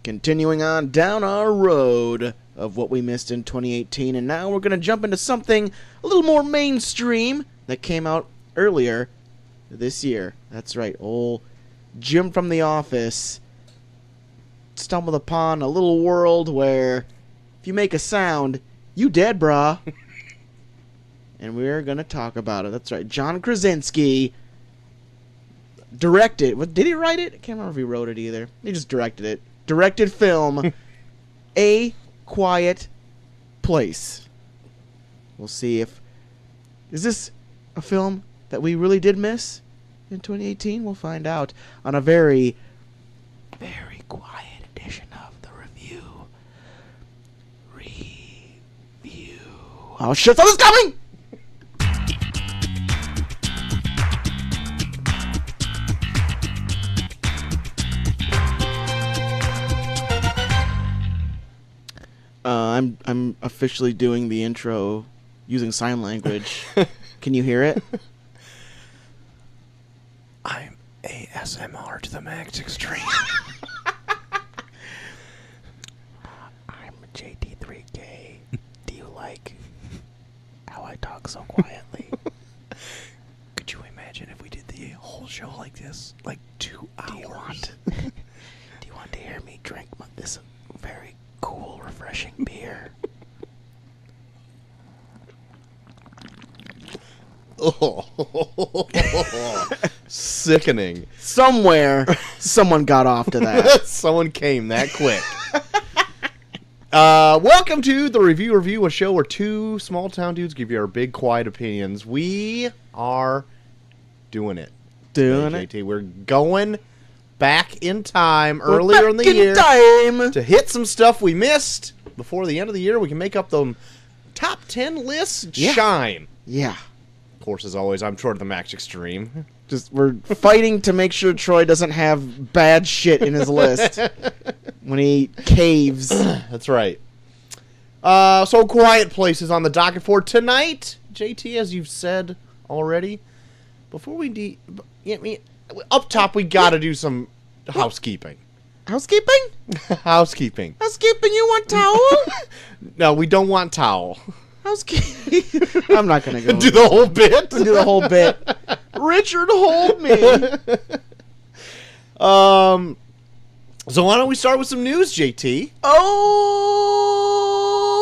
Continuing on down our road of what we missed in 2018, and now we're going to jump into something a little more mainstream that came out earlier this year. That's right, old Jim from The Office stumbled upon a little world where if you make a sound, you dead, brah. And we're going to talk about it. That's right, John Krasinski directed. What, did he write it? I can't remember if he wrote it either. He just directed it. Directed film, A Quiet Place. We'll see if... Is this a film that we really did miss in 2018? We'll find out on a very, very quiet edition of the review. Oh shit, something's coming! I'm officially doing the intro using sign language. Can you hear it? I'm ASMR to the max extreme. I'm JT3K. Do you like how I talk so quietly? Could you imagine if we did the whole show like this? Like 2 hours? Do you want to hear me drink this very cool, refreshing beer? Oh, sickening. Somewhere, someone got off to that. Someone came that quick. Welcome to the Review, a show where two small town dudes give you our big, quiet opinions. We are doing it. JT. We're going back in time earlier in the year to hit some stuff we missed before the end of the year. We can make up the top 10 lists shine. Yeah. Of course, as always, I'm Troy to the max extreme. We're fighting to make sure Troy doesn't have bad shit in his list when he caves. That's right. So Quiet Place is on the docket for tonight. JT, as you've said already, before we up top, we got to do some housekeeping. Housekeeping? Housekeeping. Housekeeping, you want towel? No, we don't want towel. Housekeeping. I'm not going to go. Do the whole bit? Do the whole bit. Richard, hold me. So why don't we start with some news, JT?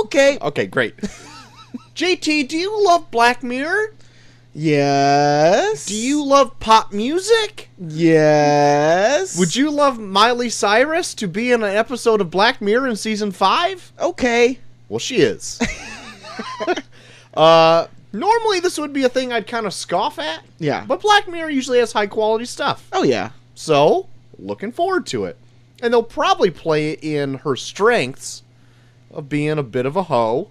Okay. Okay, great. JT, do you love Black Mirror? Yes. Do you love pop music? Yes. Would you love Miley Cyrus to be in an episode of Black Mirror in season 5? Okay. Well, she is. Normally this would be a thing I'd kind of scoff at. Yeah. But Black Mirror usually has high quality stuff. Oh, yeah. So, looking forward to it. And they'll probably play it in her strengths of being a bit of a hoe.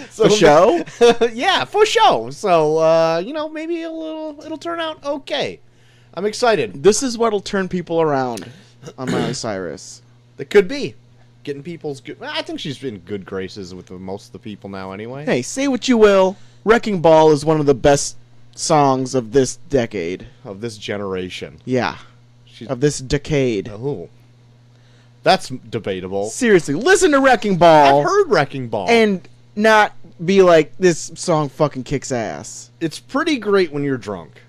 For show? Yeah, for show. So, maybe it'll turn out okay. I'm excited. This is what'll turn people around on Miley Cyrus. It could be. Getting people's good... I think she's in good graces with most of the people now anyway. Hey, say what you will. Wrecking Ball is one of the best songs of this decade. Of this generation. Yeah. Of this decade. Oh. That's debatable. Seriously, listen to Wrecking Ball. I've heard Wrecking Ball. And not be like, this song fucking kicks ass. It's pretty great when you're drunk.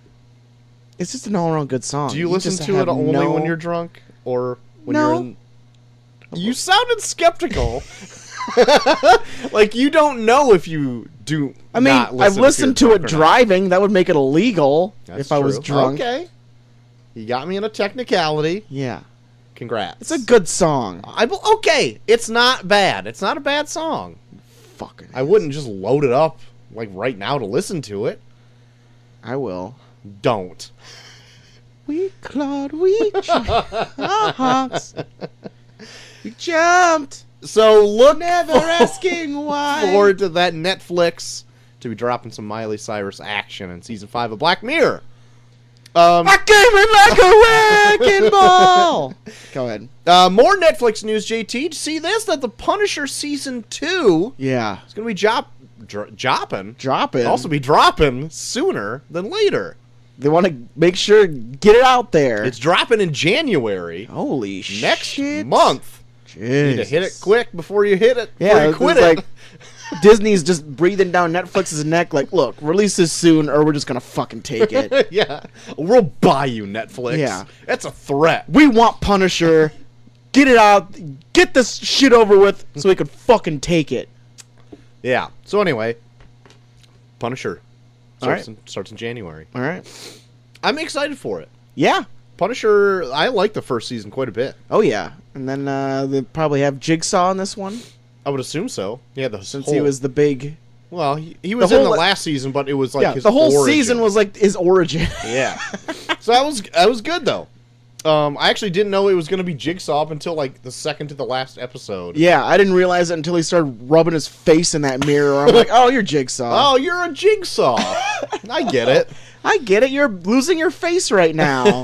It's just an all-around good song. Do you listen to it only when you're drunk? Or when you're in... You sounded skeptical. Like you don't know if you do. I mean, I've listened to it driving. That would make it illegal if I was drunk. Okay. You got me in a technicality. Yeah. Congrats. It's a good song. Okay. It's not bad. It's not a bad song. Fucking. I wouldn't just load it up like right now to listen to it. I will. Don't. We clawed, we jumped, our hearts. We jumped. So look never asking why. Forward to that Netflix to be dropping some Miley Cyrus action in season 5 of Black Mirror. I came in like a wrecking ball. Go ahead. More Netflix news, JT. Did you see this? That The Punisher season 2 is going to be dropping. Dropping. Also be dropping sooner than later. They want to make sure get it out there. It's dropping in January. Holy shit. Next month. You need to hit it quick before you hit it. Yeah, you quit it's it. like Disney's just breathing down Netflix's neck like, look, release this soon or we're just going to fucking take it. Yeah. We'll buy you, Netflix. Yeah. That's a threat. We want Punisher. Get it out. Get this shit over with so we can fucking take it. Yeah. So anyway, Punisher All starts in January. All right. I'm excited for it. Yeah. Punisher, I like the first season quite a bit. Oh, yeah. And then they probably have Jigsaw in this one. I would assume so. Yeah, Since he was the big... Well, he was in the last season, but it was like his the whole origin. season was like his origin. Yeah. So that was good, though. I actually didn't know it was going to be Jigsaw up until like the second to the last episode. Yeah, I didn't realize it until he started rubbing his face in that mirror. I'm like, oh, you're Jigsaw. Oh, you're a Jigsaw. I get it. I get it. You're losing your face right now.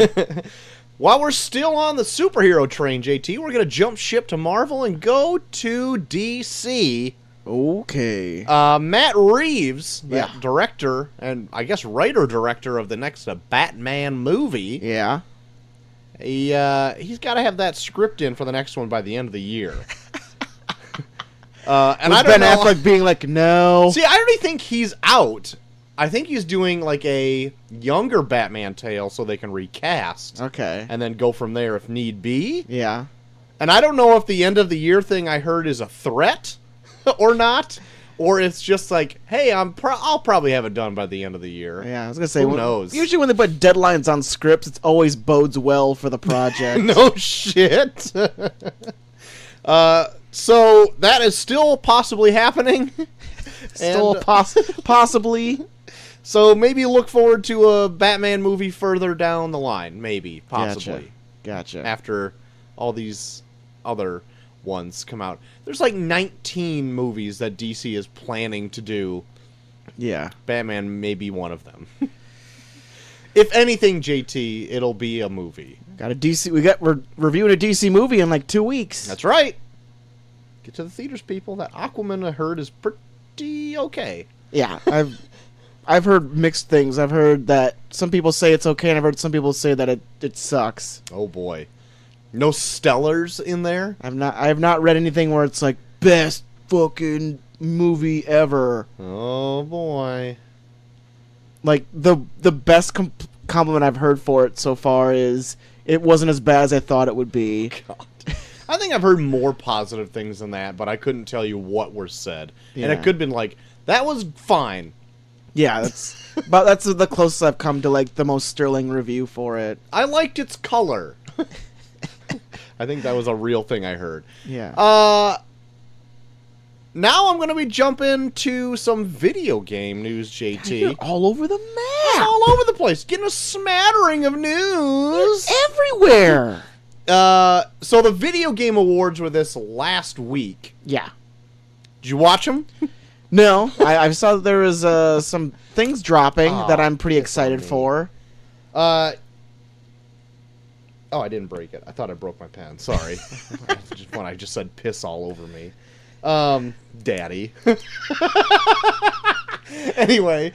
While we're still on the superhero train, JT, we're going to jump ship to Marvel and go to DC. Okay. Matt Reeves, the Yeah. director and I guess writer-director of the next Batman movie. Yeah. He's got to have that script in for the next one by the end of the year. And With I don't Ben know. Affleck being like, no. See, I already think he's out. I think he's doing like a younger Batman tale so they can recast. Okay. And then go from there if need be. Yeah. And I don't know if the end of the year thing I heard is a threat or not. Or it's just like, hey, I'll probably have it done by the end of the year. Yeah, I was going to say. Who knows? Usually when they put deadlines on scripts, it always bodes well for the project. No shit. So that is still possibly happening. Still And- possibly. So maybe look forward to a Batman movie further down the line. Maybe. Possibly. Gotcha. After all these other ones come out. There's like 19 movies that DC is planning to do. Yeah. Batman may be one of them. If anything, JT, it'll be a movie. We're reviewing a DC movie in like 2 weeks. That's right. Get to the theaters, people. That Aquaman I heard is pretty okay. Yeah, I've heard mixed things. I've heard that some people say it's okay, and I've heard some people say that it sucks. Oh boy. No Stellars in there? I have not read anything where it's like best fucking movie ever. Oh boy. Like the best compliment I've heard for it so far is it wasn't as bad as I thought it would be. God. I think I've heard more positive things than that, but I couldn't tell you what were said. And it Yeah. could have been like, that was fine. Yeah, that's the closest I've come to like the most sterling review for it. I liked its color. I think that was a real thing I heard. Yeah. Now I'm going to be jumping to some video game news, You're JT. all over the map. All over the place. Getting a smattering of news. Everywhere. So the Video Game Awards were this last week. Yeah. Did you watch them? No, I saw that there was some things dropping Oh, that I'm pretty piss on excited me. for. Oh, I didn't break it. I thought I broke my pen. Sorry. When I just said piss all over me. Daddy. Anyway,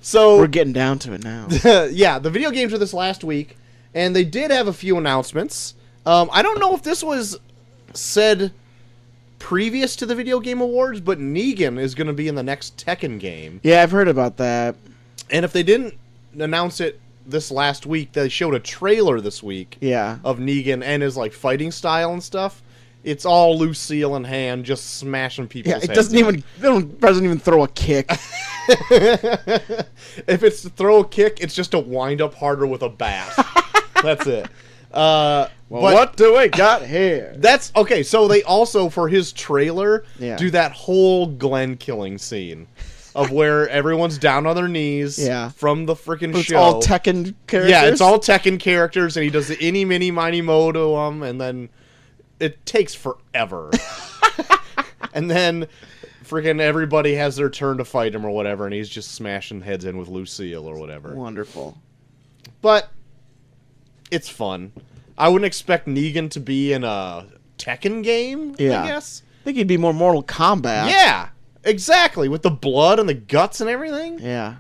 so We're getting down to it now. yeah, the video games were this last week, and they did have a few announcements. I don't know if this was said previous to the Video Game Awards, but Negan is going to be in the next Tekken game. Yeah, I've heard about that. And if they didn't announce it this last week, they showed a trailer this week Yeah. of Negan and his like fighting style and stuff. It's all Lucille in hand, just smashing people's Yeah, it heads doesn't in. doesn't even throw a kick. If it's to throw a kick, it's just to wind up harder with a bat. That's it. But what do we got here? that's okay. So they also, for his trailer, Yeah. do that whole Glenn killing scene of where everyone's down on their knees Yeah. from the freaking It's show. all Tekken characters. Yeah, it's all Tekken characters, and he does the any, mini, miny, mo to them, and then it takes forever. And then freaking everybody has their turn to fight him or whatever, and he's just smashing heads in with Lucille or whatever. wonderful. But it's fun. I wouldn't expect Negan to be in a Tekken game, Yeah. I guess. I think he'd be more Mortal Kombat. Yeah, exactly, with the blood and the guts and everything. Yeah.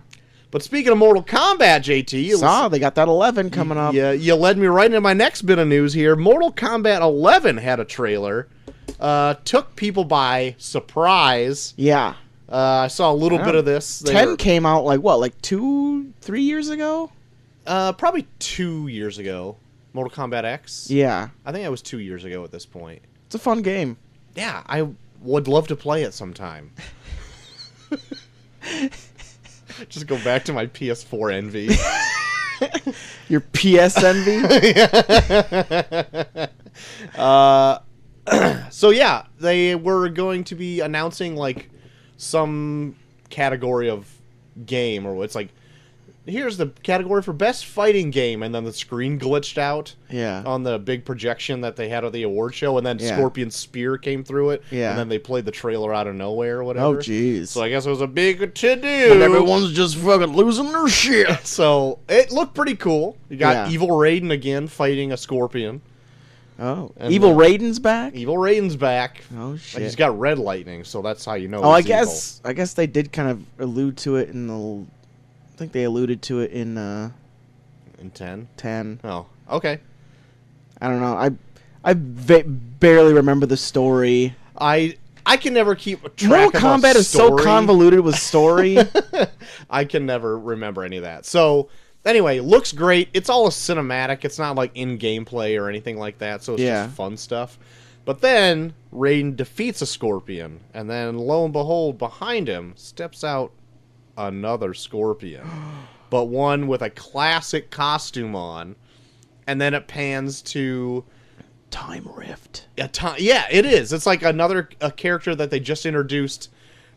But speaking of Mortal Kombat, JT, they got that 11 coming up. Yeah, you led me right into my next bit of news here. Mortal Kombat 11 had a trailer. Took people by surprise. Yeah. I saw a little bit of this. 10 came out like 2-3 years ago? Probably 2 years ago. Mortal Kombat X? Yeah. I think that was 2 years ago at this point. It's a fun game. Yeah, I would love to play it sometime. Just go back to my PS4 envy. Your PS envy? So yeah, they were going to be announcing like some category of game, or it's like, here's the category for best fighting game, and then the screen glitched out on the big projection that they had at the award show, and then Scorpion Spear came through it, and then they played the trailer out of nowhere or whatever. Oh, jeez. So I guess it was a big to-do. And everyone's just fucking losing their shit. So it looked pretty cool. You got Evil Raiden again fighting a Scorpion. Oh, and Evil Raiden's back? Evil Raiden's back. Oh, shit. Like, he's got red lightning, so that's how you know I guess they did kind of allude to it in the... I think they alluded to it in 10? 10. Oh, okay. I don't know. I barely remember the story. I can never keep track Mortal of Kombat is so convoluted with story. I can never remember any of that. So, anyway, looks great. It's all a cinematic. It's not like in gameplay or anything like that, so it's just fun stuff. But then Raiden defeats a Scorpion, and then lo and behold, behind him steps out another Scorpion, but one with a classic costume on, and then it pans to Time Rift. Yeah, it is. It's like a character that they just introduced,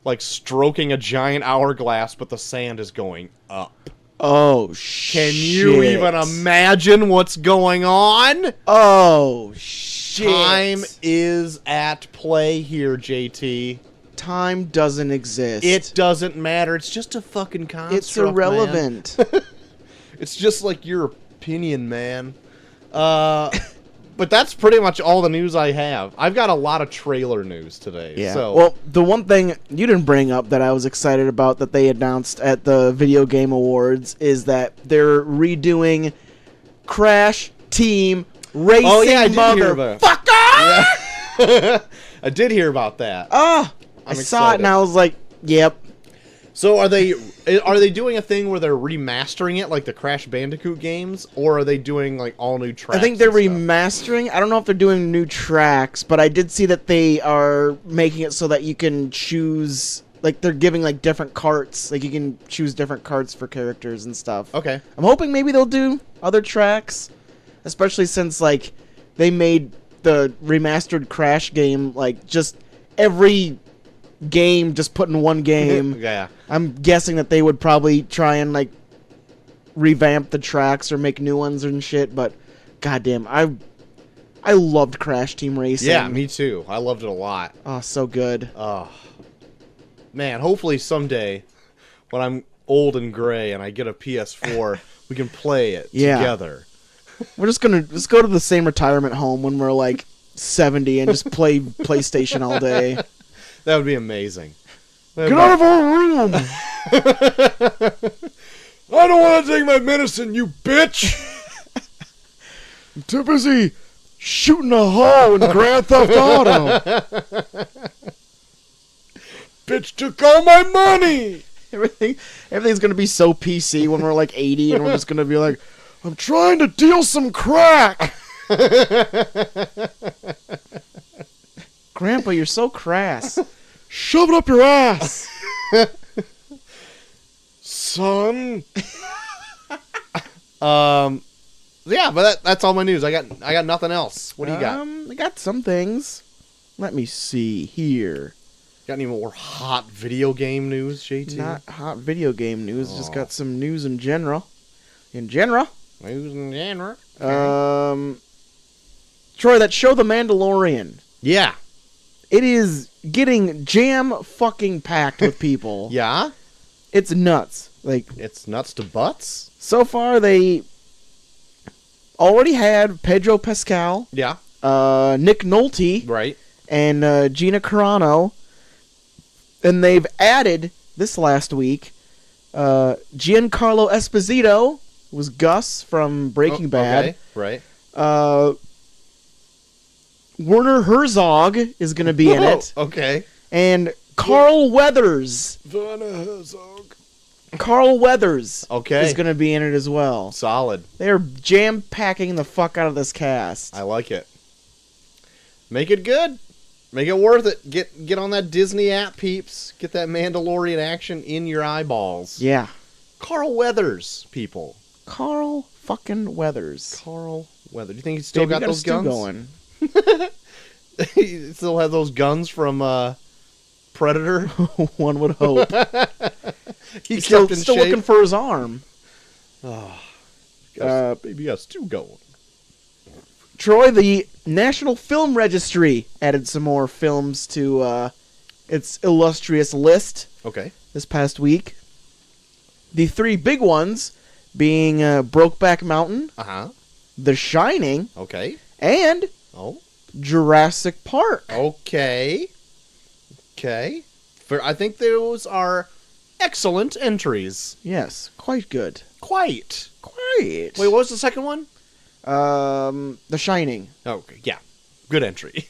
like stroking a giant hourglass, but the sand is going up. Oh, shit. Can you even imagine what's going on? Oh, shit. Time is at play here, JT. Time doesn't exist. It doesn't matter. It's just a fucking construct, it's irrelevant. It's just like your opinion, man. But that's pretty much all the news I have. I've got a lot of trailer news today. Yeah. So. Well, the one thing you didn't bring up that I was excited about that they announced at the Video Game Awards is that they're redoing Crash Team Racing. Oh yeah, I did hear about it. Yeah. I did hear about that. I saw it and I was like, yep. So are they doing a thing where they're remastering it like the Crash Bandicoot games, or are they doing like all new tracks? I think they're remastering. I don't know if they're doing new tracks, but I did see that they are making it so that you can choose, like they're giving like different carts, like you can choose different carts for characters and stuff. Okay. I'm hoping maybe they'll do other tracks, especially since like they made the remastered Crash game like just every game just put in one game. Yeah. I'm guessing that they would probably try and like revamp the tracks or make new ones and shit, but goddamn, I loved Crash Team Racing. Yeah, me too. I loved it a lot. Oh, so good. Oh. Man, hopefully someday when I'm old and gray and I get a PS4, we can play it together. We're just going to go to the same retirement home when we're like 70 and just play PlayStation all day. That would be amazing. Get out of our room! I don't want to take my medicine, you bitch! I'm too busy shooting a hole in Grand Theft Auto. Bitch took all my money! Everything's going to be so PC when we're like 80 and we're just going to be like, I'm trying to deal some crack! Grandpa, you're so crass. Shove it up your ass, son. Yeah, but that's all my news. I got nothing else. What do you got? I got some things. Let me see here. Got any more hot video game news, JT? Not hot video game news. Just got some news in general. News in general. Troy, that show The Mandalorian. Yeah. It is getting jam-fucking-packed with people. Yeah? It's nuts. Like, it's nuts to butts? So far, they already had Pedro Pascal. Yeah. Nick Nolte. Right. And Gina Carano. And they've added, this last week, Giancarlo Esposito was Gus from Breaking Bad. Okay, right. Werner Herzog is going to be in it. Okay. And Carl Weathers. Werner Herzog. Carl Weathers Okay. is going to be in it as well. Solid. They're jam-packing the fuck out of this cast. I like it. Make it good. Make it worth it. Get on that Disney app, peeps. Get that Mandalorian action in your eyeballs. Yeah. Carl Weathers, people. Carl fucking Weathers. Carl Weathers. Do you think he's still Baby, got those guns? going. He still has those guns from Predator? One would hope. He's still kept in shape. looking for his arm. Baby got still going. Troy, the National Film Registry added some more films to its illustrious list Okay. this past week. The three big ones being Brokeback Mountain, Uh-huh. The Shining, Okay. and Oh. Jurassic Park. Okay. Okay. I think those are excellent entries. Yes, quite good. Quite. Quite. Wait, what was the second one? The Shining. Okay, yeah. Good entry.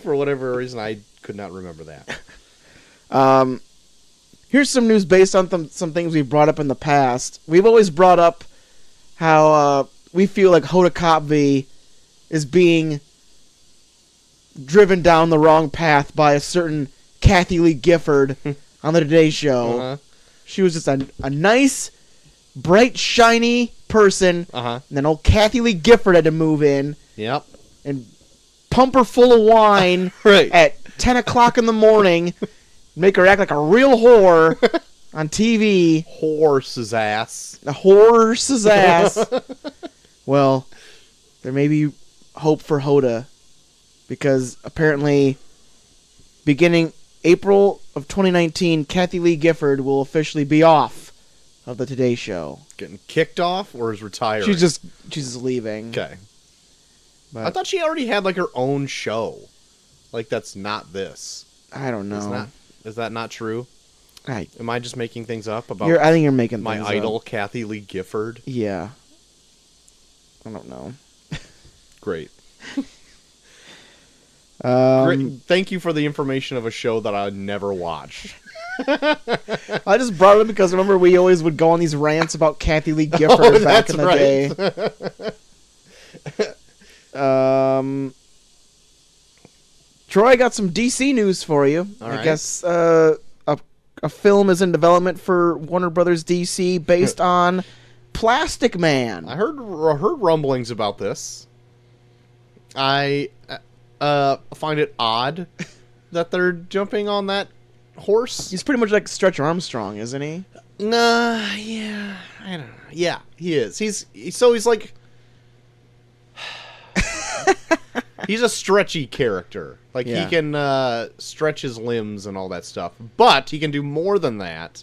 For whatever reason, I could not remember that. Here's some news based on some things we've brought up in the past. We've always brought up how we feel like Hoda Kotb is being driven down the wrong path by a certain Kathy Lee Gifford on the Today Show. Uh-huh. She was just a nice, bright, shiny person. Uh-huh. And then old Kathy Lee Gifford had to move in Yep. and pump her full of wine Right. at 10 o'clock in the morning, make her act like a real whore on TV. Horse's ass. A horse's ass. Well, there may be hope for Hoda, because apparently beginning April of 2019, Kathy Lee Gifford will officially be off of the Today Show. Getting kicked off or is retiring? She's just leaving. Okay. But I thought she already had like her own show. Like that's not this. I don't know. Is that not true? Am I just making things up about I think you're making my things idol, up. Kathy Lee Gifford? Yeah. I don't know. Great. Great. Thank you for the information of a show that I never watched. I just brought it up because remember we always would go on these rants about Kathy Lee Gifford back in the day. Troy, I got some DC news for you. All I right. guess a film is in development for Warner Brothers DC based on Plastic Man. I heard rumblings about this. I find it odd that they're jumping on that horse. He's pretty much like Stretch Armstrong, isn't he? Nah, yeah, I don't know. Yeah, he is. He's like he's a stretchy character. Like Yeah. he can stretch his limbs and all that stuff. But he can do more than that.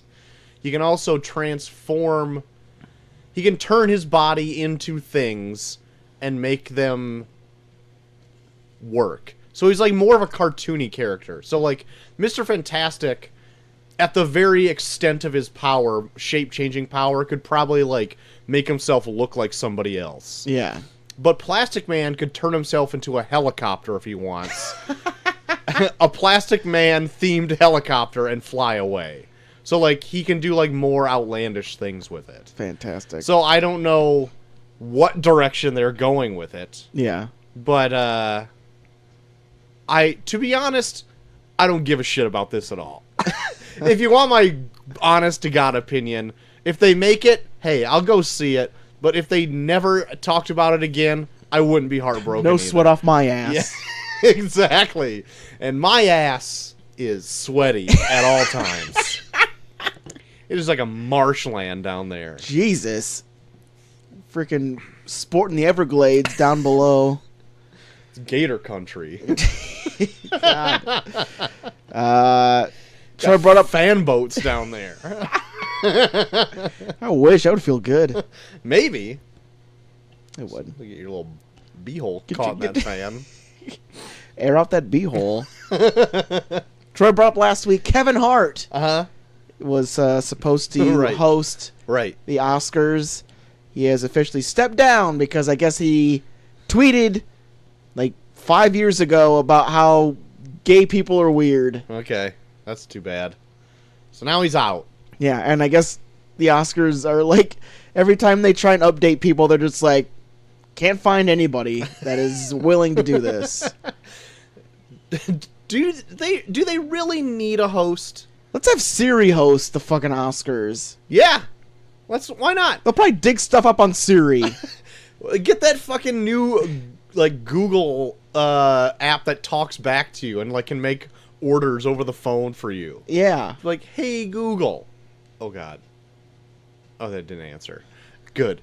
He can also transform. He can turn his body into things and make them work. So he's like more of a cartoony character. So like Mr. Fantastic, at the very extent of his power, shape-changing power, could probably like make himself look like somebody else. Yeah. But Plastic Man could turn himself into a helicopter if he wants. A Plastic Man themed helicopter and fly away. So like he can do like more outlandish things with it. Fantastic. So I don't know what direction they're going with it. Yeah. But to be honest, I don't give a shit about this at all. If you want my honest to God opinion, if they make it, hey, I'll go see it. But if they never talked about it again, I wouldn't be heartbroken. No either. sweat off my ass. Yeah, exactly. And my ass is sweaty at all times. It is like a marshland down there. Jesus. Freaking sporting the Everglades down below. It's Gator country. God. So I brought up fan boats down there. I wish. I would feel good. Maybe. It would. Look at your little beehole Get caught you- in that fan. Air out that beehole. Troy brought up last week Kevin Hart Uh-huh. was supposed to Right. host Right. the Oscars. He has officially stepped down because I guess he tweeted like 5 years ago about how gay people are weird. Okay. That's too bad. So now he's out. Yeah, and I guess the Oscars are like, every time they try and update people, they're just like, can't find anybody that is willing to do this. Do they really need a host? Let's have Siri host the fucking Oscars. Yeah. Why not? They'll probably dig stuff up on Siri. Get that fucking new like Google app that talks back to you and like can make orders over the phone for you. Yeah. Like, hey Google. Oh god. Oh, that didn't answer. Good.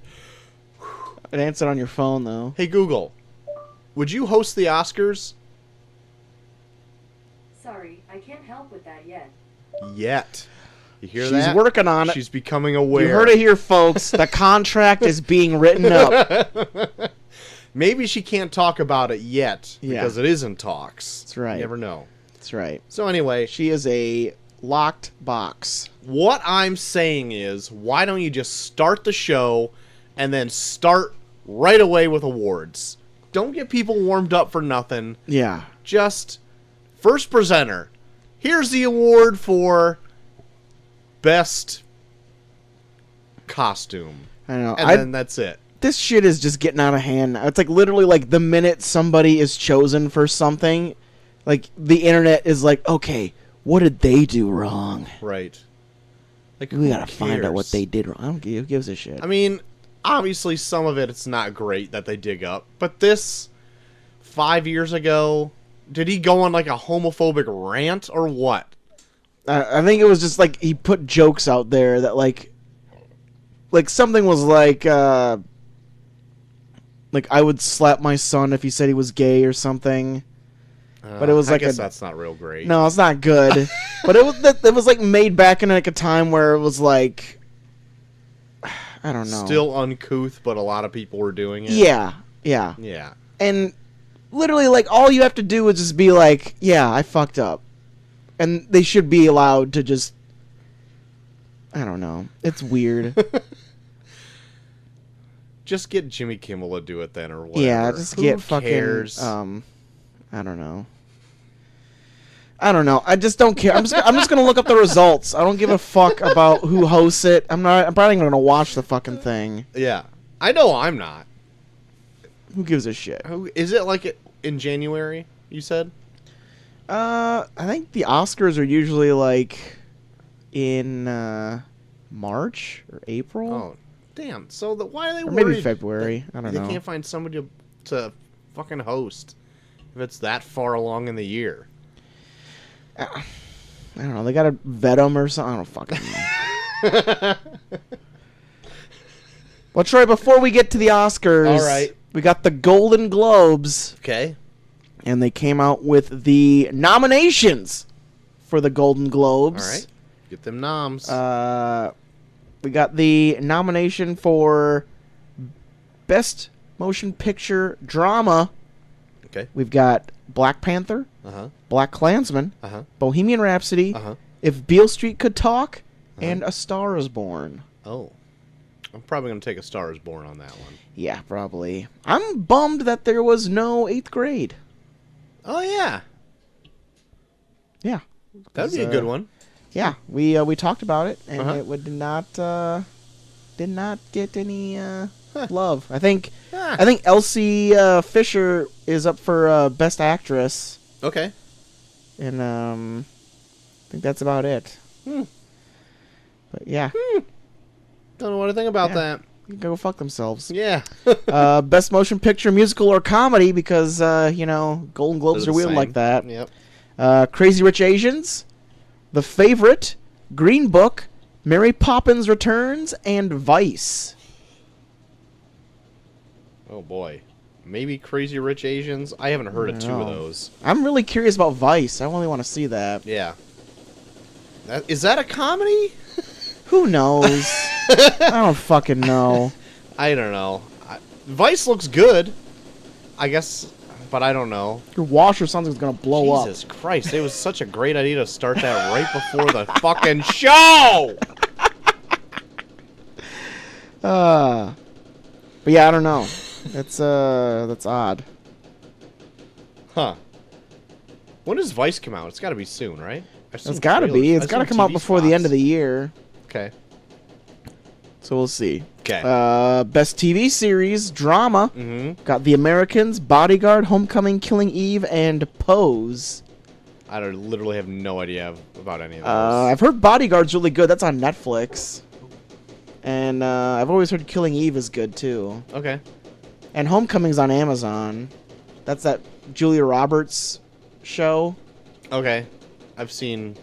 It answered on your phone though. Hey Google. Would you host the Oscars? Sorry, I can't help with that yet. Yet. You hear She's that? working on it. She's becoming aware. You heard it here, folks. The contract is being written up. Maybe she can't talk about it yet Yeah. because it is in talks. That's right. You never know. That's right. So anyway, She is a locked box. what I'm saying is, why don't you just start the show and then start right away with awards? Don't get people warmed up for nothing. Yeah. Just first presenter. Here's the award for best costume. I don't know. And then that's it. This shit is just getting out of hand now. It's like literally like the minute somebody is chosen for something, like the internet is like, okay, what did they do wrong? Right. Like, We who gotta find out what cares? they did wrong. I don't give, who gives a shit. I mean, obviously some of it's not great that they dig up, but this 5 years ago, did he go on like a homophobic rant or what? I think it was just like he put jokes out there that like something was like I would slap my son if he said he was gay or something. But it was I like guess a- that's not real great. No, it's not good. But it was like made back in like a time where it was like, I don't know. Still uncouth, but a lot of people were doing it. Yeah, yeah. Yeah. And literally, like, all you have to do is just be like, yeah, I fucked up. And they should be allowed to just, I don't know. It's weird. Just get Jimmy Kimmel to do it then or whatever. Yeah, just Who get fucking, cares? I don't know. I just don't care. I'm just gonna look up the results. I don't give a fuck about who hosts it. I'm probably not gonna watch the fucking thing. Yeah. I know I'm not. Who gives a shit? Who is it like in January, you said? I think the Oscars are usually like in March or April. Oh, damn. So why are they Or worried? maybe February. I don't They know. can't find somebody to fucking host if it's that far along in the year. I don't know. They gotta vet them or something. I don't fucking know. Well, Troy, before we get to the Oscars, All right. we got the Golden Globes, Okay. and they came out with the nominations for the Golden Globes. All right. Get them noms. We got the nomination for Best Motion Picture Drama. Okay. We've got Black Panther, Uh-huh. Black Klansman, Uh-huh. Bohemian Rhapsody, Uh-huh. If Beale Street Could Talk, Uh-huh. and A Star Is Born. Oh. I'm probably going to take A Star Is Born on that one. Yeah, probably. I'm bummed that there was no 8th grade. Oh, yeah. Yeah. That'd be a good one. Yeah, we talked about it, and Uh-huh. it did not get any love. I think Ah. Elsie Fisher is up for Best Actress, Okay. and I think that's about it. Hmm. But yeah, Don't know what to think about Yeah. that. you can go fuck themselves. Yeah. Best Motion Picture, Musical, or Comedy, because Golden Globes They're are the weird same. like that. Yep. Crazy Rich Asians, The Favorite, Green Book, Mary Poppins Returns, and Vice. Oh, boy. Maybe Crazy Rich Asians. I haven't heard of I two of know. those. I'm really curious about Vice. I only want to see that. Yeah. Is that a comedy? Who knows? I don't fucking know. I don't know. Vice looks good. I guess but I don't know. Your washer sounds like it's gonna blow up. Jesus Christ, it was such a great idea to start that right before the fucking show! But yeah, I don't know. That's odd. Huh. When does Vice come out? It's gotta be soon, right? It's gotta be. It's gotta come out before the end of the year. Okay. So we'll see. Okay. Best TV series, drama. Mm-hmm. Got The Americans, Bodyguard, Homecoming, Killing Eve, and Pose. I literally have no idea about any of those. I've heard Bodyguard's really good. That's on Netflix. And I've always heard Killing Eve is good too. Okay. And Homecoming's on Amazon. That's that Julia Roberts show. Okay. I've seen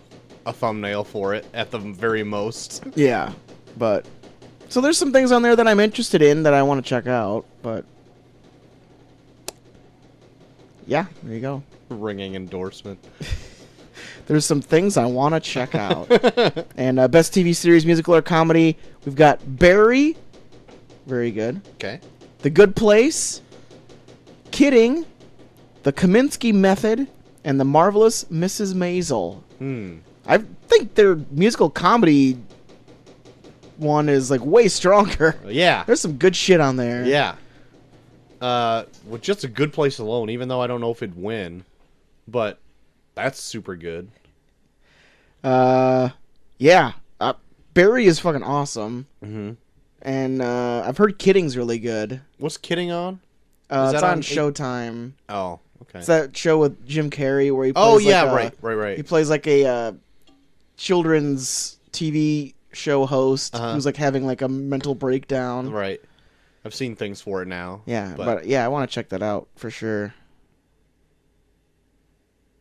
a thumbnail for it at the very most. Yeah, but so there's some things on there that I'm interested in that I want to check out, but yeah, there you go. Ringing endorsement. There's some things I want to check out. And best TV series, musical or comedy, we've got Barry, very good. Okay. The Good Place, Kidding, The Kaminsky Method, and The Marvelous Mrs. Maisel. I think their musical comedy one is like way stronger. Yeah. There's some good shit on there. Yeah. With just A Good Place alone, even though I don't know if it'd win, but that's super good. Yeah. Barry is fucking awesome. Mm-hmm. And I've heard Kidding's really good. What's Kidding on? It's that on on Showtime. Oh, okay. It's that show with Jim Carrey where he plays Oh, yeah, like right. He plays like a children's TV show host Uh-huh. who's like having like a mental breakdown. Right. I've seen things for it now. Yeah, but yeah, I want to check that out for sure.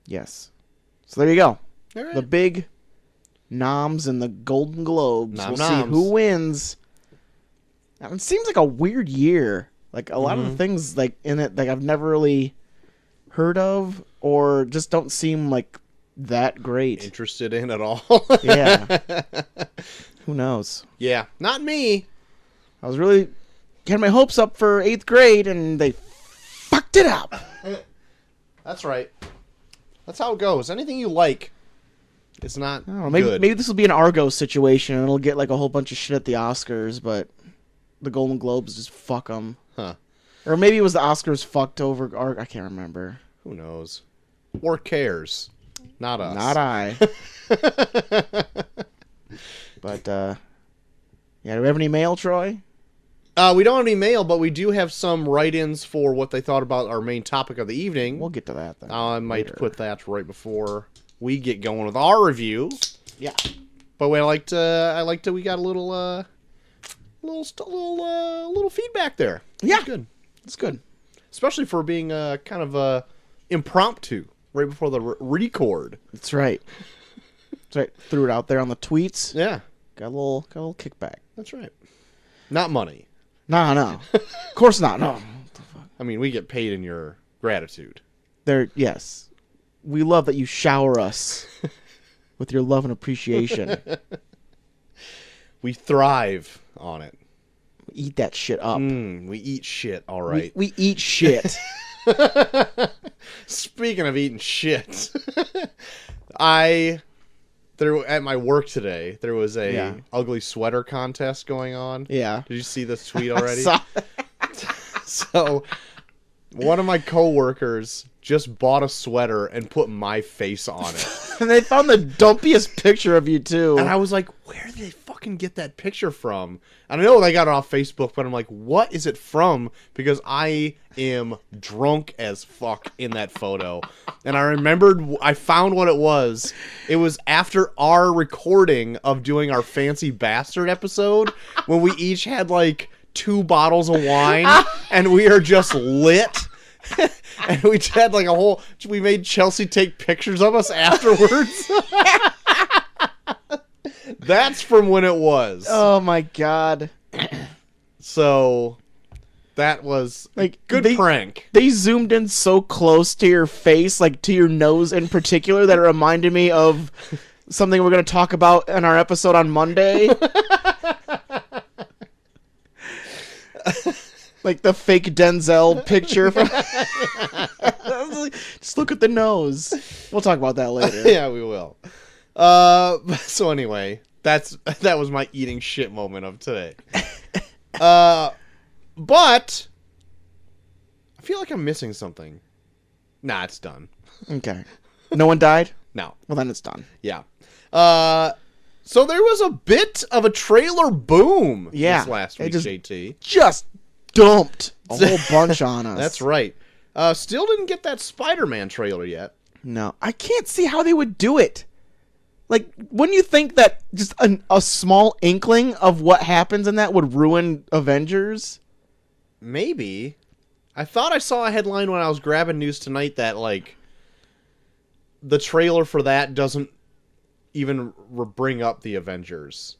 Yes. So there you go. All right. The big noms and the Golden Globes. We'll see Nom-noms. who wins. Now, it seems like a weird year. Like a lot of Mm-hmm. the things like in it like I've never really heard of or just don't seem like that great. Interested in at all? Yeah. Who knows? Yeah. Not me. I was really getting my hopes up for 8th grade and they fucked it up. That's right. That's how it goes. Anything you like is not I don't know, maybe this will be an Argo situation and it'll get like a whole bunch of shit at the Oscars, but the Golden Globes just fuck them. Huh. Or maybe it was the Oscars fucked over. Or I can't remember. Who knows? Or cares? Not us. Not I. But yeah, do we have any mail, Troy? We don't have any mail, but we do have some write-ins for what they thought about our main topic of the evening. We'll get to that then. I might later. put that right before we get going with our review. Yeah. But we we got a little feedback there. Yeah. It's good. It's good. Especially for being kind of impromptu right before the record. That's right. That's right. Threw it out there on the tweets. Yeah, Got a little kickback. that's right. Not money. No. Of course not. No. I mean, we get paid in your gratitude. Yes. We love that you shower us with your love and appreciation. We thrive on it. Eat that shit up. We eat shit, all right. We eat shit. Speaking of eating shit, at my work today, there was a ugly sweater contest going on. Yeah. Did you see this tweet already? Saw- So, one of my coworkers just bought a sweater and put my face on it. And they found the dumpiest picture of you, too. And I was like, where did they fucking get that picture from? And I know they got it off Facebook, but I'm like, what is it from? Because I am drunk as fuck in that photo. And I found what it was. It was after our recording of doing our Fancy Bastard episode, when we each had like 2 bottles of wine, and we are just lit. And we had like we made Chelsea take pictures of us afterwards. That's from when it was. Oh, my God. So, that was Like, good prank. They zoomed in so close to your face, like to your nose in particular, that it reminded me of something we're going to talk about in our episode on Monday. Like the fake Denzel picture from... Just look at the nose. We'll talk about that later. Yeah, we will. So anyway, that was my eating shit moment of today. But I feel like I'm missing something. Nah, it's done. Okay. No one died? No. Well, then it's done. Yeah. So there was a bit of a trailer boom this last week, JT. Just dumped a whole bunch on us. That's right. Still didn't get that Spider-Man trailer yet. No. I can't see how they would do it. Like, wouldn't you think that just a small inkling of what happens in that would ruin Avengers? Maybe. I thought I saw a headline when I was grabbing news tonight that, like, the trailer for that doesn't even bring up the Avengers.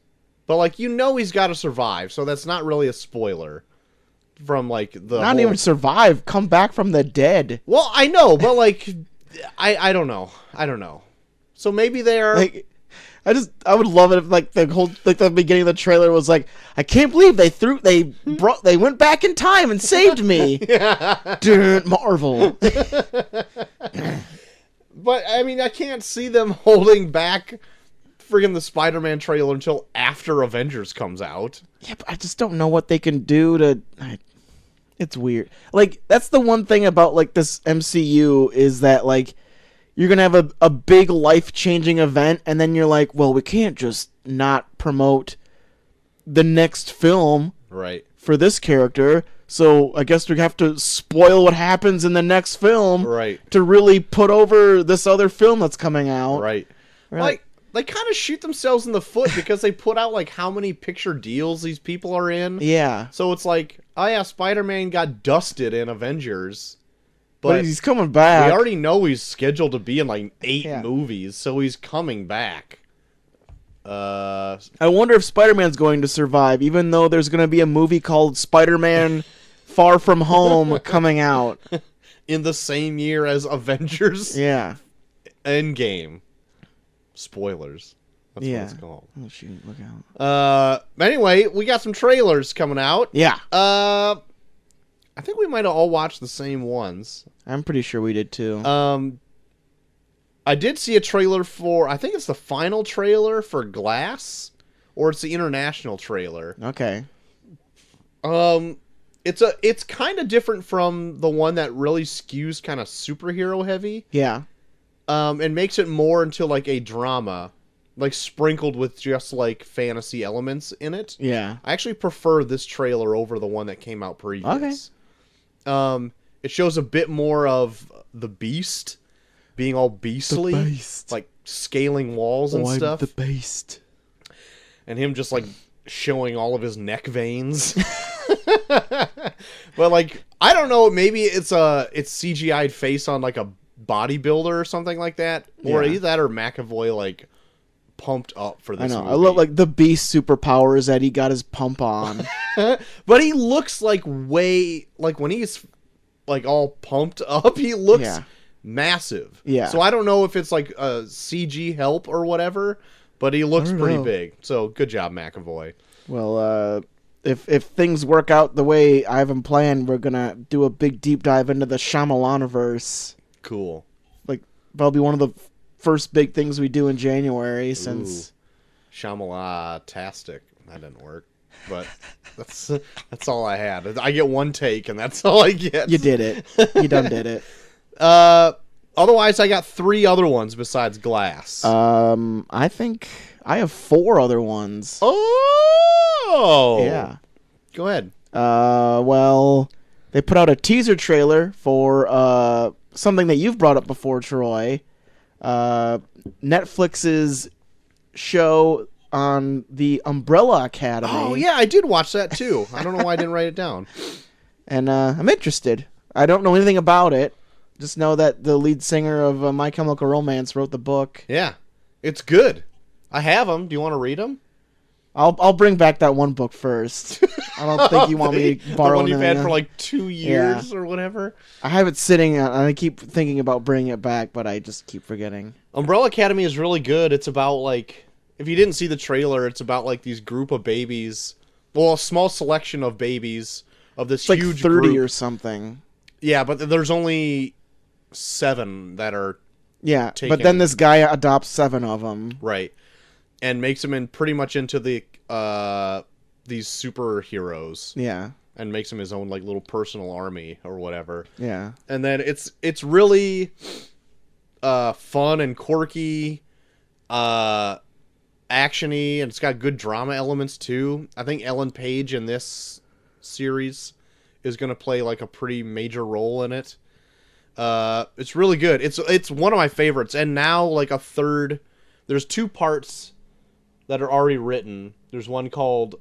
But, like, he's got to survive, so that's not really a spoiler from, like, the Not even survive, come back from the dead. Well, I know, but, like, I don't know. I don't know. So maybe they're... Like, I would love it if, like, the beginning of the trailer was like, I can't believe they went back in time and saved me. Dude, Marvel. But, I mean, I can't see them holding back friggin' the Spider-Man trailer until after Avengers comes out. Yeah, but I just don't know what they can do to... It's weird. Like, that's the one thing about, like, this MCU is that, like, you're going to have a big life-changing event, and then you're like, well, we can't just not promote the next film for this character, so I guess we have to spoil what happens in the next film to really put over this other film that's coming out. Right. Like, they kind of shoot themselves in the foot because they put out, like, how many picture deals these people are in. Yeah. So it's like, oh yeah, Spider-Man got dusted in Avengers. But he's coming back. We already know he's scheduled to be in, like, 8 movies, so he's coming back. I wonder if Spider-Man's going to survive, even though there's going to be a movie called Spider-Man Far From Home coming out. In the same year as Avengers? Yeah. Endgame. Spoilers. That's what it's called. Oh, shoot. Look out. Anyway, we got some trailers coming out. Yeah. I think we might have all watched the same ones. I'm pretty sure we did too. I did see a trailer for, I think it's the final trailer for Glass, or it's the international trailer. Okay. It's kind of different from the one that really skews kind of superhero heavy. Yeah. And makes it more into like a drama, like sprinkled with just like fantasy elements in it. Yeah. I actually prefer this trailer over the one that came out previous. Okay. It shows a bit more of the Beast being all beastly, the Beast. Like scaling walls and stuff. I'm the Beast. And him just like showing all of his neck veins. But like, I don't know, maybe it's CGI'd face on like a bodybuilder or something like that, or either that or McAvoy like pumped up for this movie. I love like the Beast superpowers that he got his pump on. But he looks like way, like when he's like all pumped up, he looks massive. Yeah. So I don't know if it's like a CG help or whatever, but he looks pretty big. So good job, McAvoy. Well, if things work out the way I have them planned, we're gonna do a big deep dive into the Shyamalan-verse. Cool. Like, that'll be one of the first big things we do in January since... Shyamalan-tastic. That didn't work. But that's all I had. I get one take, and that's all I get. You did it. You done did it. Otherwise, I got 3 other ones besides Glass. I think I have 4 other ones. Oh! Yeah. Go ahead. Well, they put out a teaser trailer for something that you've brought up before, Troy. Netflix's show on the Umbrella Academy. Oh, yeah, I did watch that, too. I don't know why I didn't write it down. And I'm interested. I don't know anything about it. Just know that the lead singer of My Chemical Romance wrote the book. Yeah, it's good. I have them. Do you want to read them? I'll bring back that one book first. I don't think you want me to borrow the one you've anything. had for like 2 years or whatever. I have it sitting, and I keep thinking about bringing it back, but I just keep forgetting. Umbrella Academy is really good. It's about like, if you didn't see the trailer, it's about like these group of babies. Well, a small selection of babies of this It's huge like 30 group. or something. Yeah, but there's only 7 that are Yeah, taken. but then this guy adopts 7 of them. right, and makes them pretty much into these superheroes. Yeah, And makes him his own like little personal army or whatever. yeah, And then it's really fun and quirky, actiony, and it's got good drama elements too. I think Ellen Page in this series is going to play like a pretty major role in it. It's really good. It's one of my favorites. And now like a third, there's 2 parts that are already written. There's one called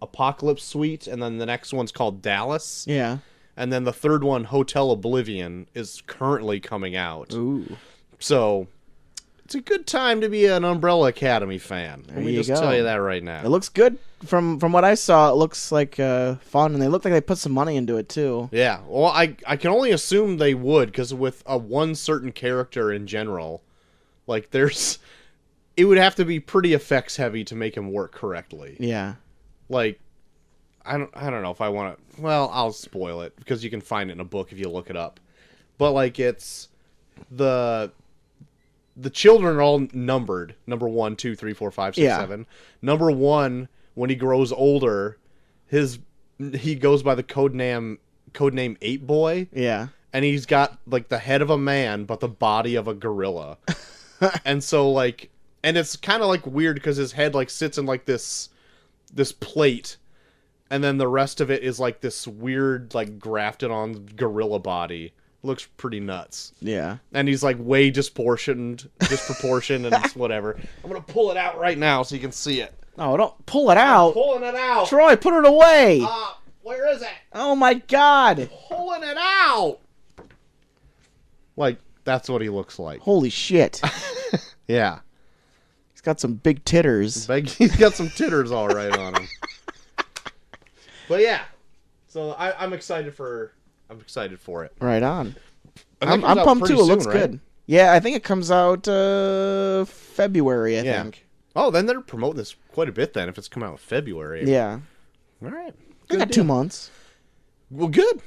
Apocalypse Suite, and then the next one's called Dallas. yeah. And then the third one, Hotel Oblivion, is currently coming out. Ooh, So it's a good time to be an Umbrella Academy fan. Let me you just go. tell you that right now. it looks good from what I saw. It looks like fun, and they look like they put some money into it too. Yeah, well, I can only assume they would, because with one certain character in general, like it would have to be pretty effects heavy to make him work correctly. Yeah, Like, I don't know if I want to. Well, I'll spoil it because you can find it in a book if you look it up. But like, it's the children are all numbered. Number 1, 2, 3, 4, 5, 6, Yeah. 7. Number 1, when he grows older, he goes by the codename 8 Boy, yeah, and he's got like the head of a man but the body of a gorilla. And so like, and it's kind of like weird because his head like sits in like this plate, and then the rest of it is like this weird like grafted on gorilla body. Looks pretty nuts. yeah. And he's like way disproportioned and it's whatever. I'm gonna pull it out right now so you can see it. Oh, don't pull it out, Pulling it out. Troy. Put it away. Where is it? Oh my God! Pulling it out. Like, that's what he looks like. Holy shit! Yeah. He's got some big titters. He's got some titters all right on him. But yeah, so I'm excited for it. Right on. I think it I'm comes out pumped pretty too. It soon, looks right? good. Yeah, I think it comes out February. I Yeah. think. Oh, then they're promoting this quite a bit then if it's come out in February. Yeah, All right. I got 2 months. Well, good.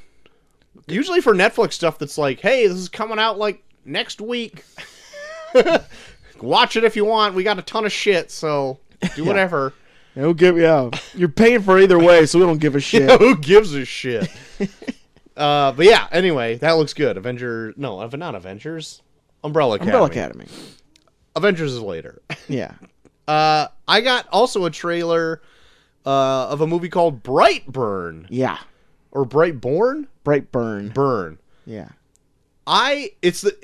Usually for Netflix stuff that's like, hey, this is coming out like next week. Watch it if you want. We got a ton of shit, so do whatever. You're paying for it either way, so we don't give a shit. Yeah, who gives a shit? But yeah, anyway, that looks good. Not Avengers. Umbrella Academy. Umbrella Academy. Avengers is later. Yeah. I got also a trailer of a movie called Brightburn. Yeah. Or Brightborn? Brightburn. Burn. Yeah. I think